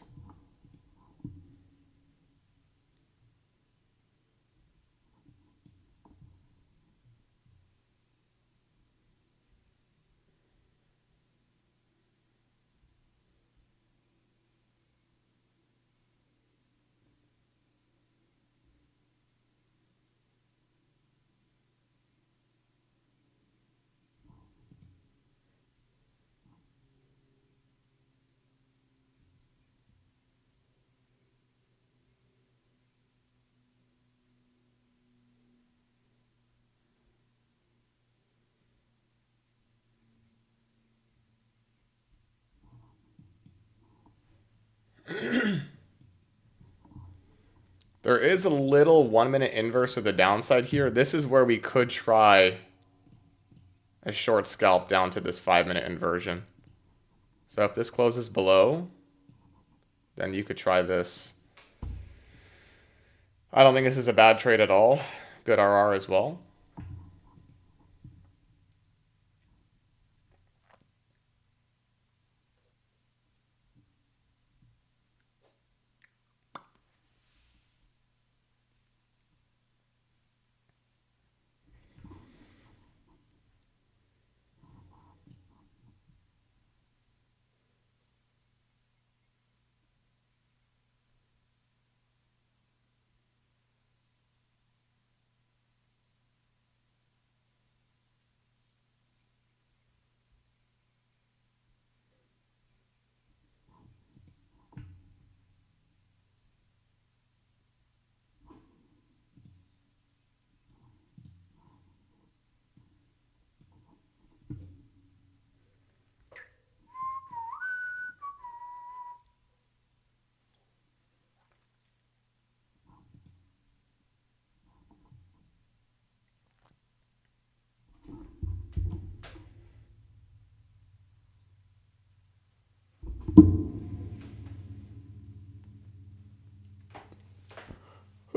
There is a little 1-minute inverse to the downside here. This is where we could try a short scalp down to this 5-minute inversion. So if this closes below, then you could try this. I don't think this is a bad trade at all. Good RR as well.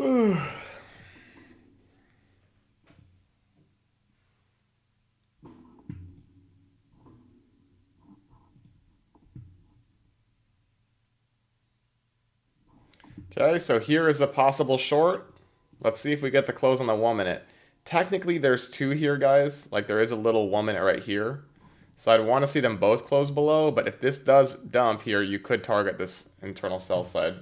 Okay, so here is a possible short. Let's see if we get the close on the 1 minute. Technically, there's two here, guys. Like, there is a little 1 minute right here. So I'd want to see them both close below, but if this does dump here, you could target this internal sell side.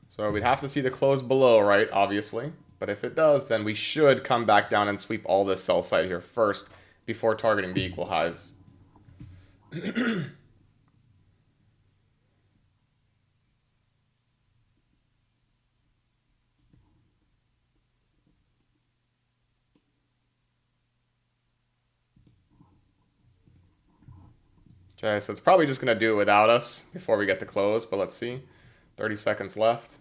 So we'd have to see the close below, right? Obviously. But if it does, then we should come back down and sweep all this sell side here first before targeting the equal highs. Okay, so it's probably just going to do it without us before we get the close, but let's see. 30 seconds left.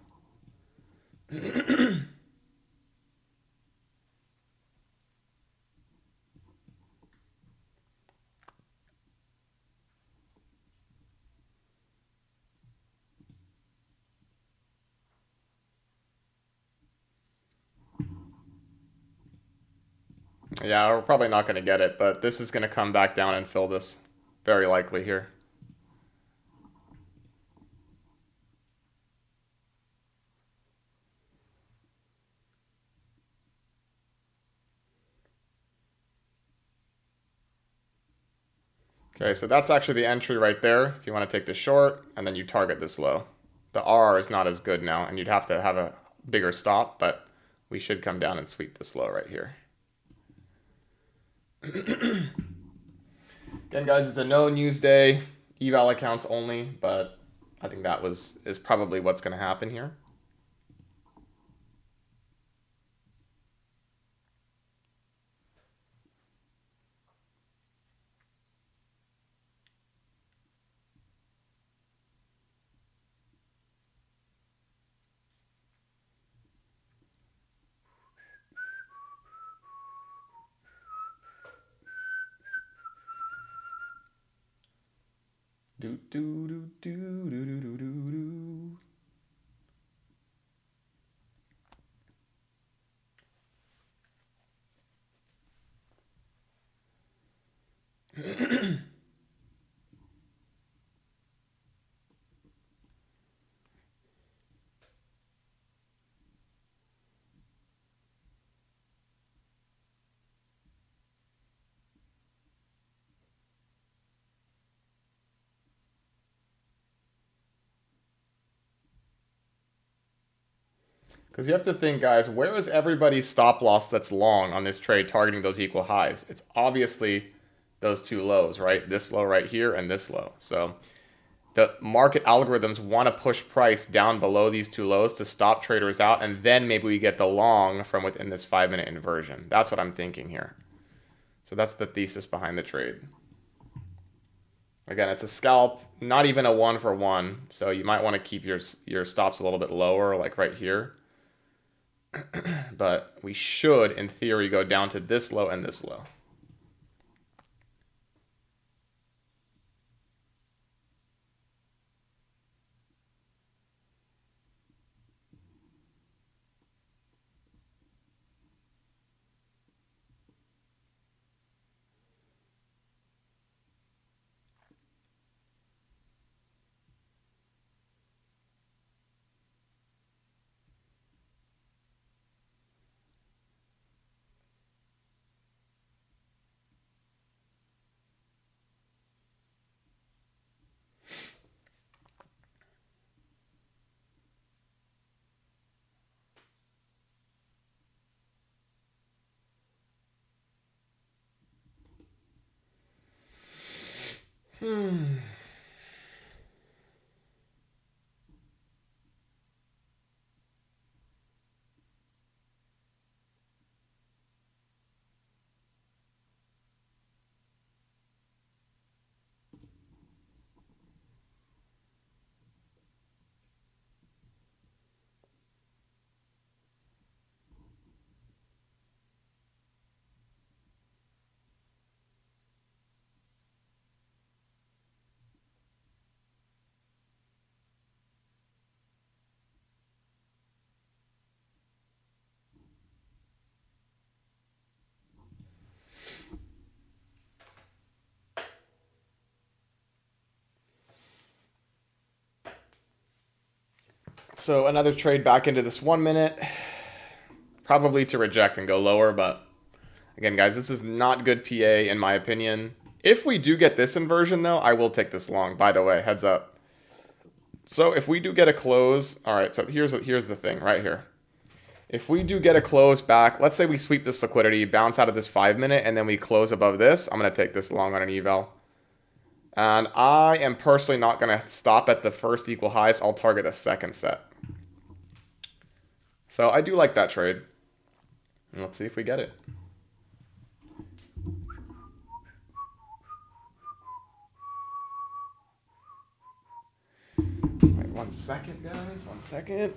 Yeah, we're probably not going to get it, but this is going to come back down and fill this. Very likely here. Okay, so that's actually the entry right there if you want to take the short, and then you target this low. The R is not as good now, and you'd have to have a bigger stop, but we should come down and sweep this low right here. Again, guys, it's a no news day, eval accounts only, but I think that is probably what's going to happen here. Do do do do do do do do do. Because you have to think, guys, where is everybody's stop loss that's long on this trade targeting those equal highs? It's obviously those two lows, right? This low right here and this low. So the market algorithms want to push price down below these two lows to stop traders out, and then maybe we get the long from within this 5-minute inversion. That's what I'm thinking here. So that's the thesis behind the trade. Again, it's a scalp, not even a 1-for-1. So you might want to keep your stops a little bit lower, like right here. But we should, in theory, go down to this low and this low. So another trade back into this 1 minute. Probably to reject and go lower, but again, guys, this is not good PA in my opinion. If we do get this inversion, though, I will take this long, by the way, heads up. So if we do get a close, all right, so here's the thing right here. If we do get a close back, let's say we sweep this liquidity, bounce out of this 5 minute, and then we close above this, I'm going to take this long on an eval. And I am personally not going to stop at the first equal highs. I'll target the second set. So I do like that trade. And let's see if we get it. Wait, 1 second, guys. 1 second.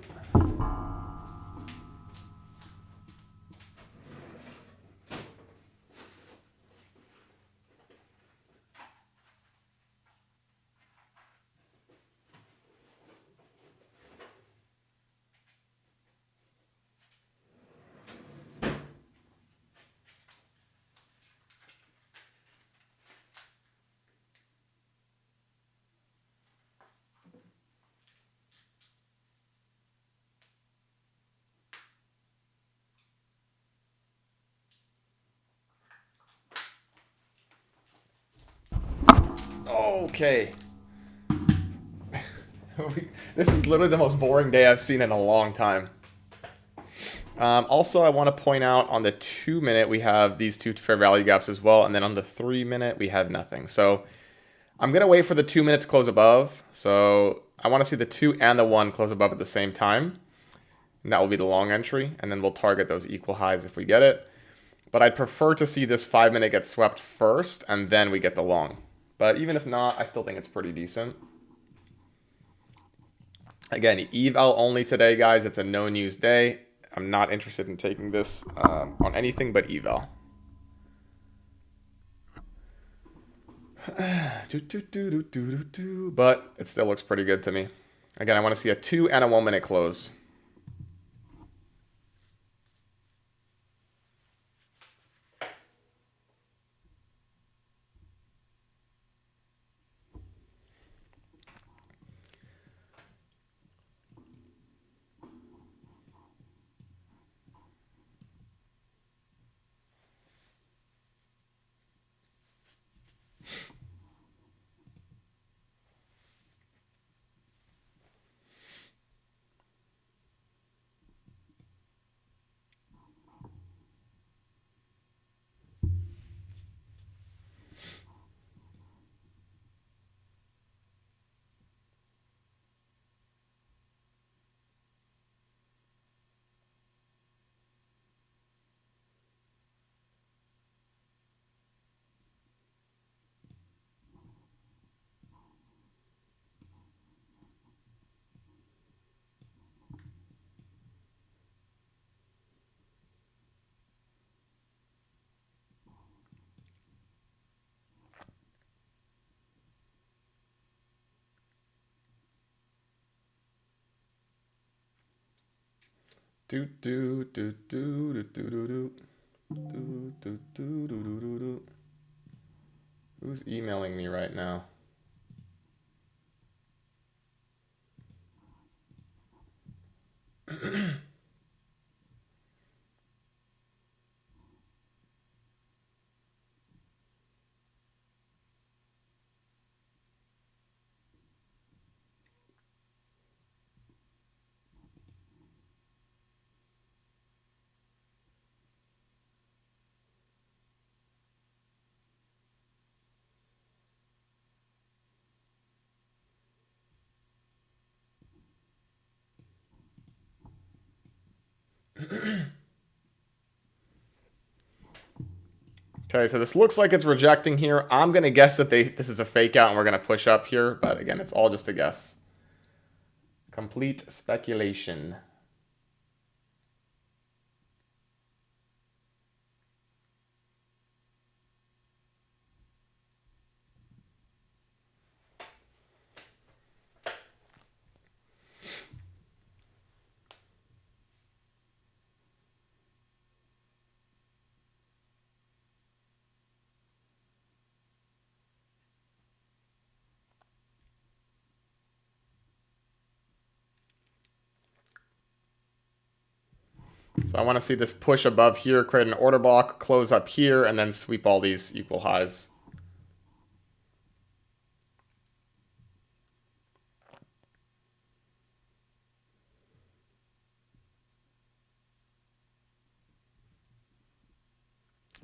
Okay. This is literally the most boring day I've seen in a long time. Also, I want to point out on the 2 minute, we have these two fair value gaps as well. And then on the 3 minute, we have nothing. So I'm going to wait for the 2 minutes to close above. So I want to see the 2 and the 1 close above at the same time. And that will be the long entry. And then we'll target those equal highs if we get it. But I'd prefer to see this 5 minute get swept first, and then we get the long. But even if not, I still think it's pretty decent. Again, eval only today, guys. It's a no news day. I'm not interested in taking this on anything but eval. But it still looks pretty good to me. Again, I want to see a 2 and a 1 minute close. Who's emailing me right now? Okay, so this looks like it's rejecting here. I'm going to guess that this is a fake out and we're going to push up here. But again, it's all just a guess. Complete speculation. So I want to see this push above here, create an order block, close up here, and then sweep all these equal highs.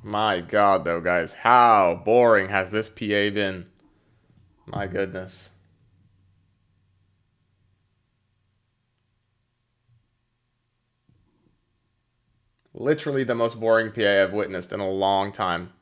My God, though, guys, how boring has this PA been? My goodness. Literally the most boring PA I've witnessed in a long time.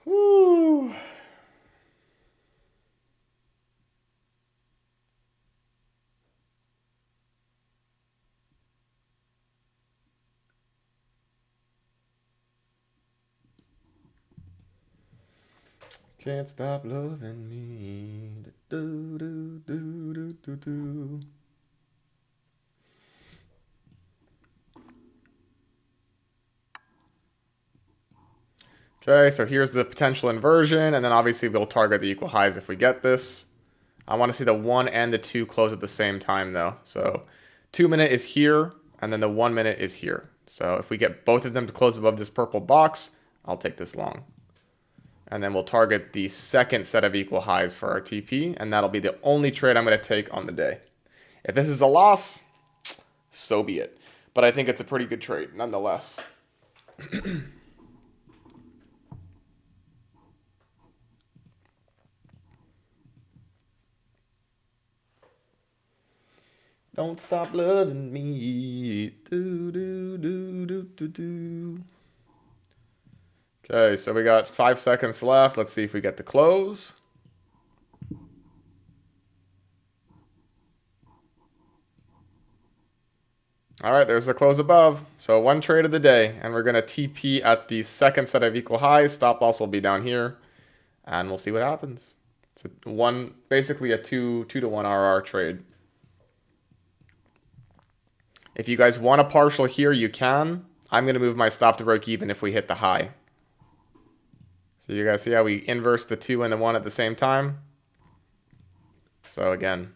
Woo. Can't stop loving me. Do, do, do, do, do, do. Okay, so here's the potential inversion, and then obviously we'll target the equal highs if we get this. I want to see the 1 and the 2 close at the same time, though. So 2 minute is here, and then the 1 minute is here. So if we get both of them to close above this purple box, I'll take this long. And then we'll target the second set of equal highs for our TP, and that'll be the only trade I'm going to take on the day. If this is a loss, so be it. But I think it's a pretty good trade, nonetheless. Don't stop loving me. Do, do, do, do, do, do. Okay, so we got 5 seconds left. Let's see if we get the close. All right, there's the close above. So one trade of the day, and we're going to TP at the second set of equal highs. Stop loss will be down here, and we'll see what happens. It's basically a 2 to 1 RR trade. If you guys want a partial here, you can. I'm going to move my stop to break even if we hit the high. So you guys see how we inverse the 2 and the 1 at the same time? So again,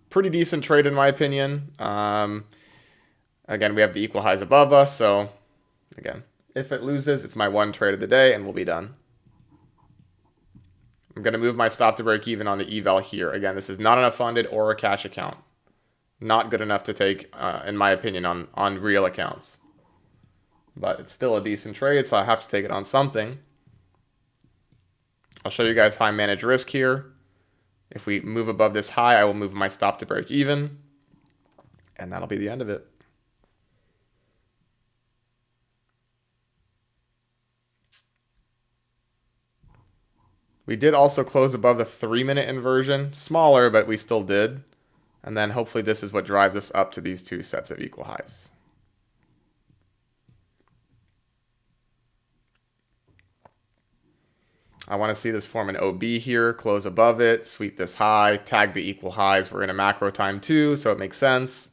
pretty decent trade in my opinion. Again, we have the equal highs above us. So again, if it loses, it's my one trade of the day and we'll be done. I'm going to move my stop to break even on the eval here. Again, this is not on a funded or a cash account. Not good enough to take, in my opinion, on real accounts. But it's still a decent trade, so I have to take it on something. I'll show you guys how I manage risk here. If we move above this high, I will move my stop to break even. And that'll be the end of it. We did also close above the 3-minute inversion. Smaller, but we still did. And then hopefully this is what drives us up to these 2 sets of equal highs. I want to see this form an OB here, close above it, sweep this high, tag the equal highs. We're in a macro time too, so it makes sense.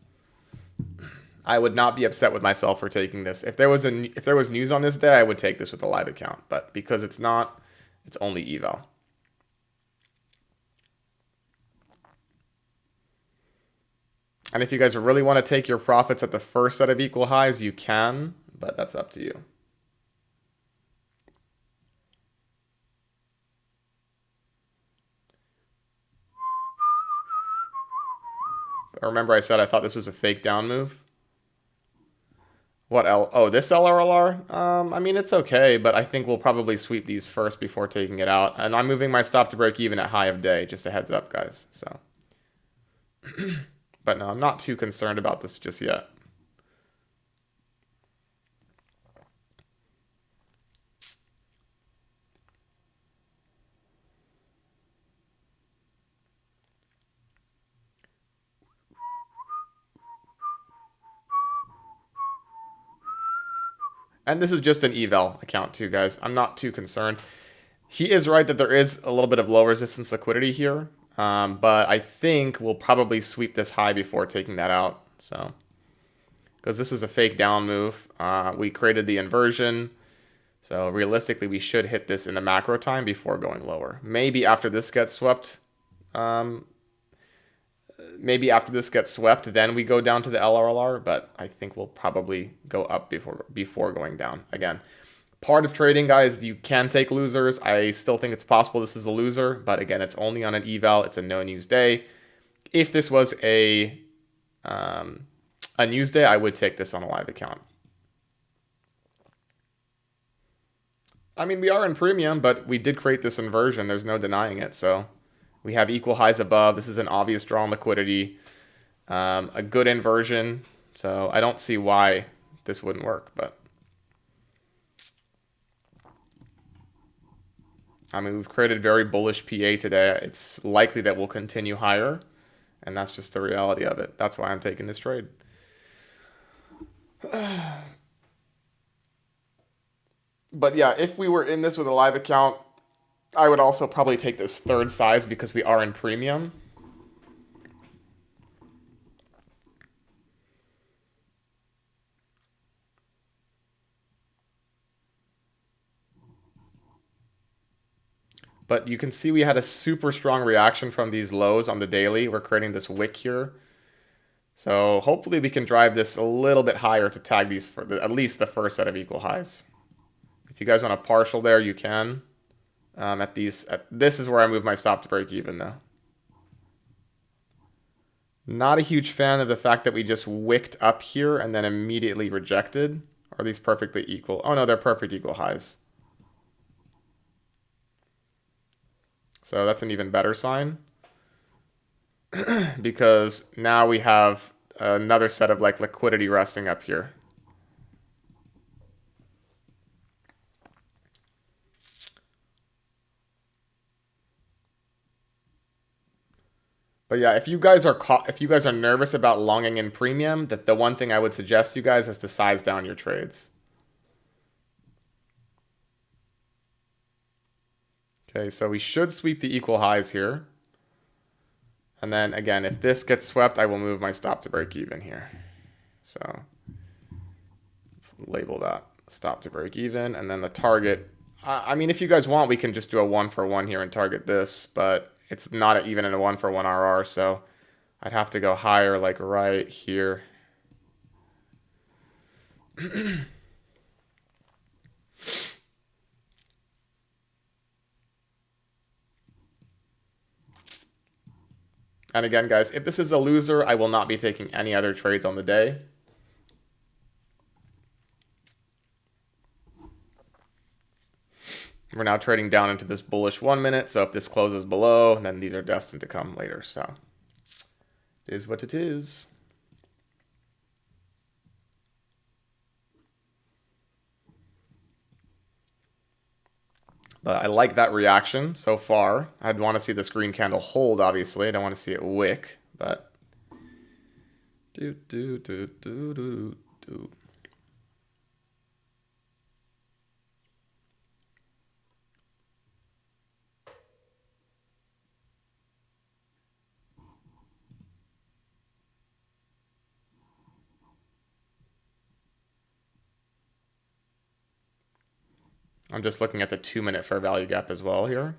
I would not be upset with myself for taking this. If there was news on this day, I would take this with a live account. But because it's not, it's only eval. And if you guys really want to take your profits at the first set of equal highs, you can, but that's up to you. But remember I said I thought this was a fake down move? What L? Oh, this LRLR? I mean, it's okay, but I think we'll probably sweep these first before taking it out. And I'm moving my stop to break even at high of day, just a heads up, guys. So, but no, I'm not too concerned about this just yet. And this is just an eval account too, guys. I'm not too concerned. He is right that there is a little bit of low resistance liquidity here. But I think we'll probably sweep this high before taking that out. So, because this is a fake down move, we created the inversion. So realistically, we should hit this in the macro time before going lower. Maybe after this gets swept, then we go down to the LRLR. But I think we'll probably go up before going down. Again, part of trading, guys, you can take losers. I still think it's possible this is a loser, but again, it's only on an eval. It's a no news day. If this was a news day, I would take this on a live account. I mean, we are in premium, but we did create this inversion. There's no denying it. So we have equal highs above. This is an obvious draw on liquidity, a good inversion. So I don't see why this wouldn't work, but I mean, we've created very bullish PA today. It's likely that we'll continue higher, and that's just the reality of it. That's why I'm taking this trade. But yeah, if we were in this with a live account, I would also probably take this third size because we are in premium. But you can see we had a super strong reaction from these lows on the daily. We're creating this wick here. So hopefully we can drive this a little bit higher to tag these for at least the first set of equal highs. If you guys want a partial there, you can. This is where I move my stop to break even though. Not a huge fan of the fact that we just wicked up here and then immediately rejected. Are these perfectly equal? Oh no, they're perfect equal highs. So that's an even better sign. Because now we have another set of like liquidity resting up here. But yeah, if you guys are nervous about longing in premium, that the one thing I would suggest you guys is to size down your trades. Okay, so we should sweep the equal highs here. And then again, if this gets swept, I will move my stop to break even here. So let's label that stop to break even. And then the target, I mean, if you guys want, we can just do a 1-for-1 here and target this, but it's not even in a 1-for-1 RR, so I'd have to go higher, like right here. And again, guys, if this is a loser, I will not be taking any other trades on the day. We're now trading down into this bullish 1 minute. So if this closes below, then these are destined to come later. So it is what it is. But I like that reaction so far. I'd want to see this green candle hold, obviously. I don't want to see it wick, but I'm just looking at the 2-minute fair value gap as well here.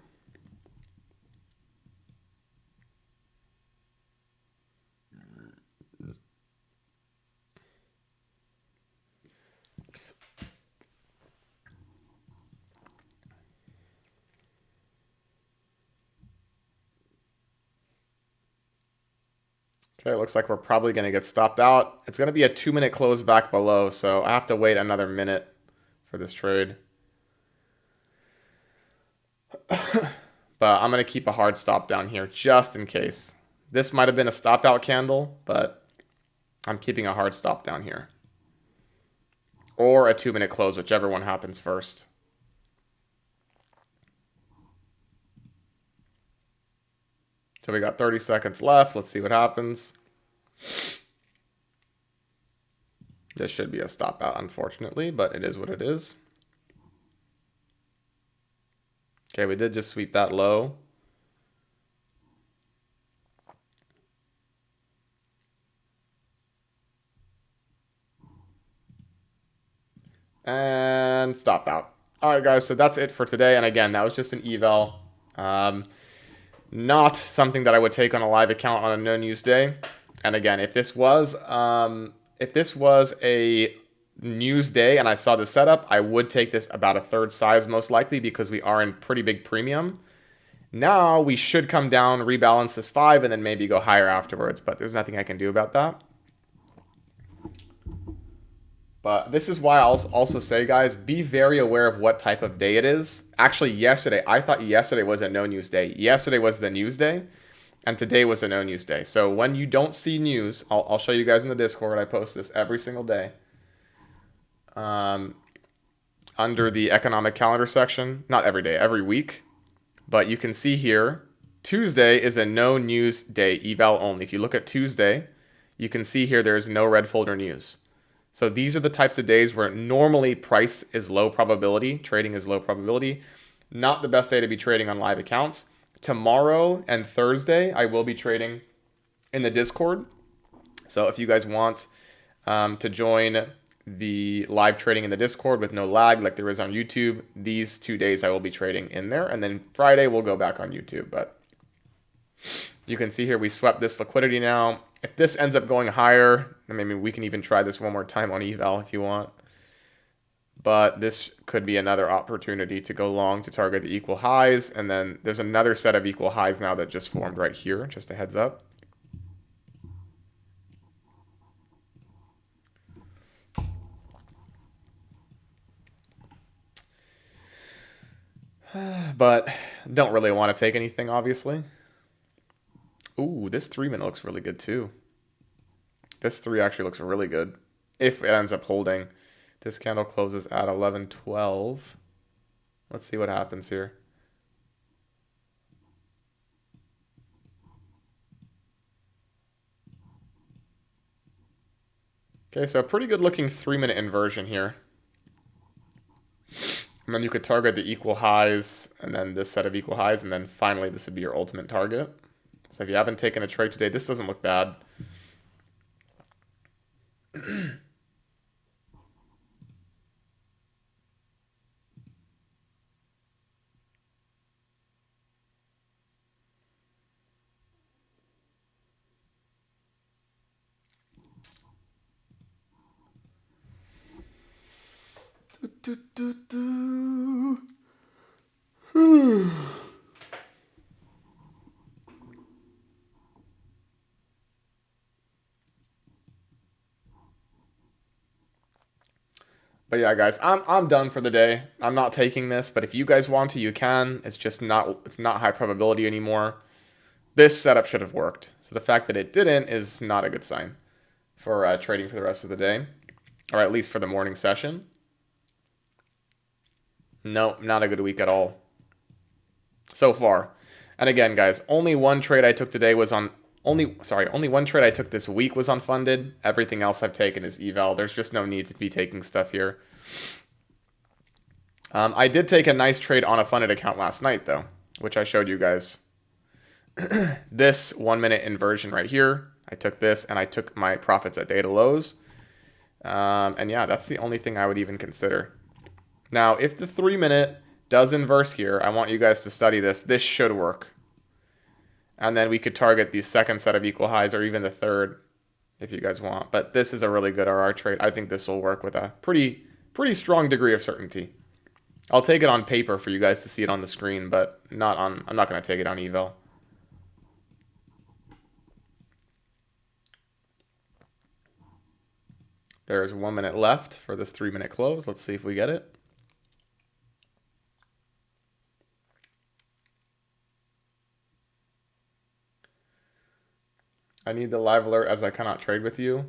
Okay, it looks like we're probably going to get stopped out. It's going to be a 2-minute close back below, so I have to wait another minute for this trade. But I'm going to keep a hard stop down here just in case. This might have been a stop out candle, but I'm keeping a hard stop down here. Or a 2-minute close, whichever one happens first. So we got 30 seconds left. Let's see what happens. This should be a stop out, unfortunately, but it is what it is. Okay, we did just sweep that low. And stop out. All right, guys, so that's it for today. And again, that was just an eval. Not something that I would take on a live account on a no news day. And again, if this was a news day and I saw the setup, I would take this about a third size most likely because we are in pretty big premium. Now we should come down, rebalance this 5, and then maybe go higher afterwards. But there's nothing I can do about that. But this is why I'll also say, guys, be very aware of what type of day it is. Actually, yesterday, I thought yesterday was a no news day. Yesterday was the news day, and today was a no news day. So when you don't see news, I'll show you guys in the Discord. I post this every single day. Under the economic calendar section, not every day, every week. But you can see here, Tuesday is a no news day, eval only. If you look at Tuesday, you can see here there's no red folder news. So these are the types of days where normally price is low probability, trading is low probability. Not the best day to be trading on live accounts. Tomorrow and Thursday, I will be trading in the Discord. So if you guys want to join the live trading in the Discord with no lag like there is on YouTube, these 2 days I will be trading in there. And then Friday we'll go back on YouTube. But you can see here we swept this liquidity now. If this ends up going higher, maybe we can even try this one more time on eval if you want. But this could be another opportunity to go long to target the equal highs. And then there's another set of equal highs now that just formed right here. Just a heads up. But don't really want to take anything, obviously. Ooh, this 3-minute looks really good too. This 3 actually looks really good. If it ends up holding. This candle closes at 11:12. Let's see what happens here. Okay, so a pretty good looking 3-minute inversion here. And then you could target the equal highs and then this set of equal highs, and then finally this would be your ultimate target. So if you haven't taken a trade today, this doesn't look bad. But yeah, guys, I'm done for the day. I'm not taking this, but if you guys want to, you can. It's not high probability anymore. This setup should have worked. So the fact that it didn't is not a good sign for trading for the rest of the day, or at least for the morning session. No, not a good week at all so far. And again, guys, only one trade I took today was on only one trade I took this week was unfunded. Everything else I've taken is eval. There's just no need to be taking stuff here. I did take a nice trade on a funded account last night, though, which I showed you guys. This 1-minute inversion right here. I took this, and I took my profits at data lows. And yeah, that's the only thing I would even consider. Now, if the 3-minute does inverse here, I want you guys to study this. This should work. And then we could target the second set of equal highs or even the third if you guys want. But this is a really good RR trade. I think this will work with a pretty strong degree of certainty. I'll take it on paper for you guys to see it on the screen, but I'm not going to take it on eval. There's 1 minute left for this 3-minute close. Let's see if we get it. I need the live alert as I cannot trade with you.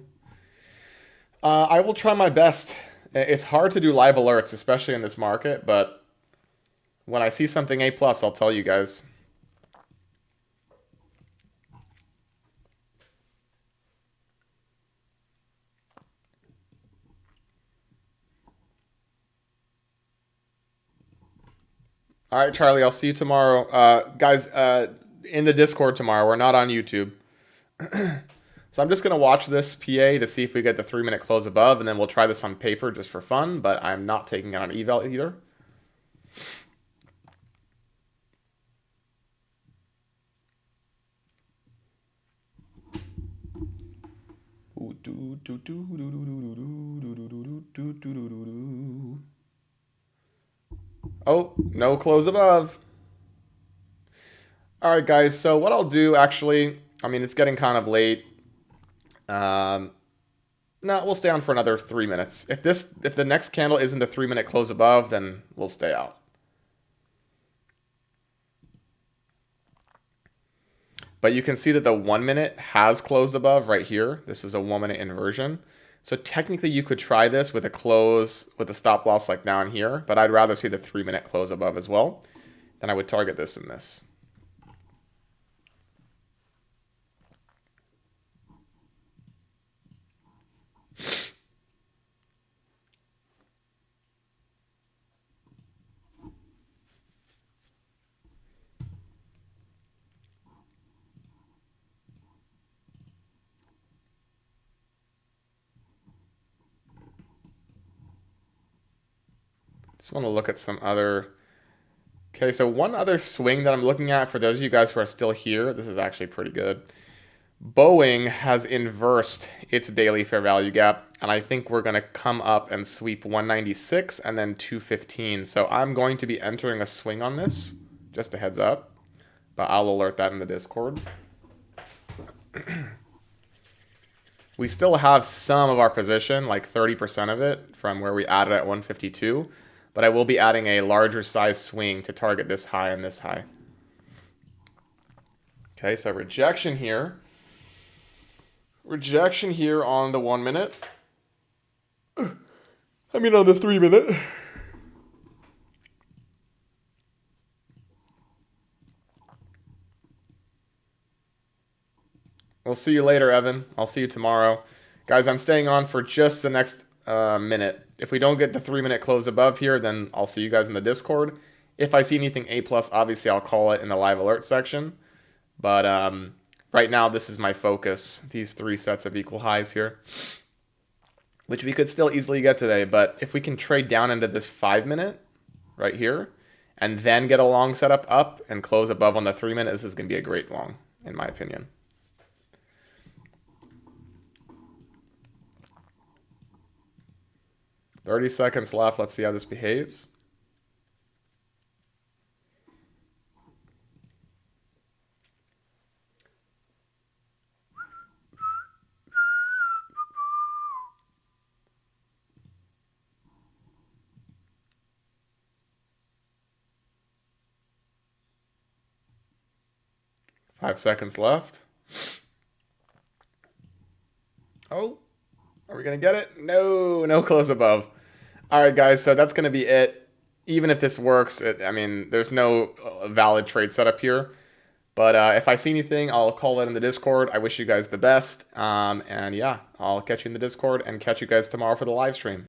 I will try my best. It's hard to do live alerts, especially in this market, but when I see something A+, I'll tell you guys. All right, Charlie, I'll see you tomorrow. Guys, in the Discord tomorrow. We're not on YouTube. So I'm just going to watch this PA to see if we get the 3-minute close above, and then we'll try this on paper just for fun, but I'm not taking it on eval either. Oh, no close above. All right, guys. So what I'll do, actually, I mean, it's getting kind of late. No, we'll stay on for another 3 minutes. If the next candle isn't the 3-minute close above, then we'll stay out. But you can see that the 1 minute has closed above right here. This was a 1 minute inversion. So technically you could try this with a close with a stop loss like down here, but I'd rather see the 3-minute close above as well. Then I would target this and this. Just want to look at some other. Okay, so one other swing that I'm looking at for those of you guys who are still here, this is actually pretty good. Boeing has inversed its daily fair value gap, and I think we're going to come up and sweep 196 and then 215. So I'm going to be entering a swing on this, just a heads up, but I'll alert that in the Discord. We still have some of our position, like 30% of it from where we added at 152, but I will be adding a larger size swing to target this high and this high. Okay, so rejection here. Rejection here on the 1 minute. I mean on the 3 minute. We'll see you later, Evan. I'll see you tomorrow. Guys, I'm staying on for just the next minute. If we don't get the 3-minute close above here, then I'll see you guys in the Discord. If I see anything A+, obviously I'll call it in the live alert section. But right now, this is my focus. These 3 sets of equal highs here, which we could still easily get today. But if we can trade down into this 5-minute right here, and then get a long setup up and close above on the 3-minute, this is going to be a great long, in my opinion. $30 seconds left. Let's see how this behaves. Five seconds left. Oh, are we going to get it? No, no close above. All right, guys, so that's going to be it. Even if this works, I mean, there's no valid trade setup here. But if I see anything, I'll call it in the Discord. I wish you guys the best. And yeah, I'll catch you in the Discord and catch you guys tomorrow for the live stream.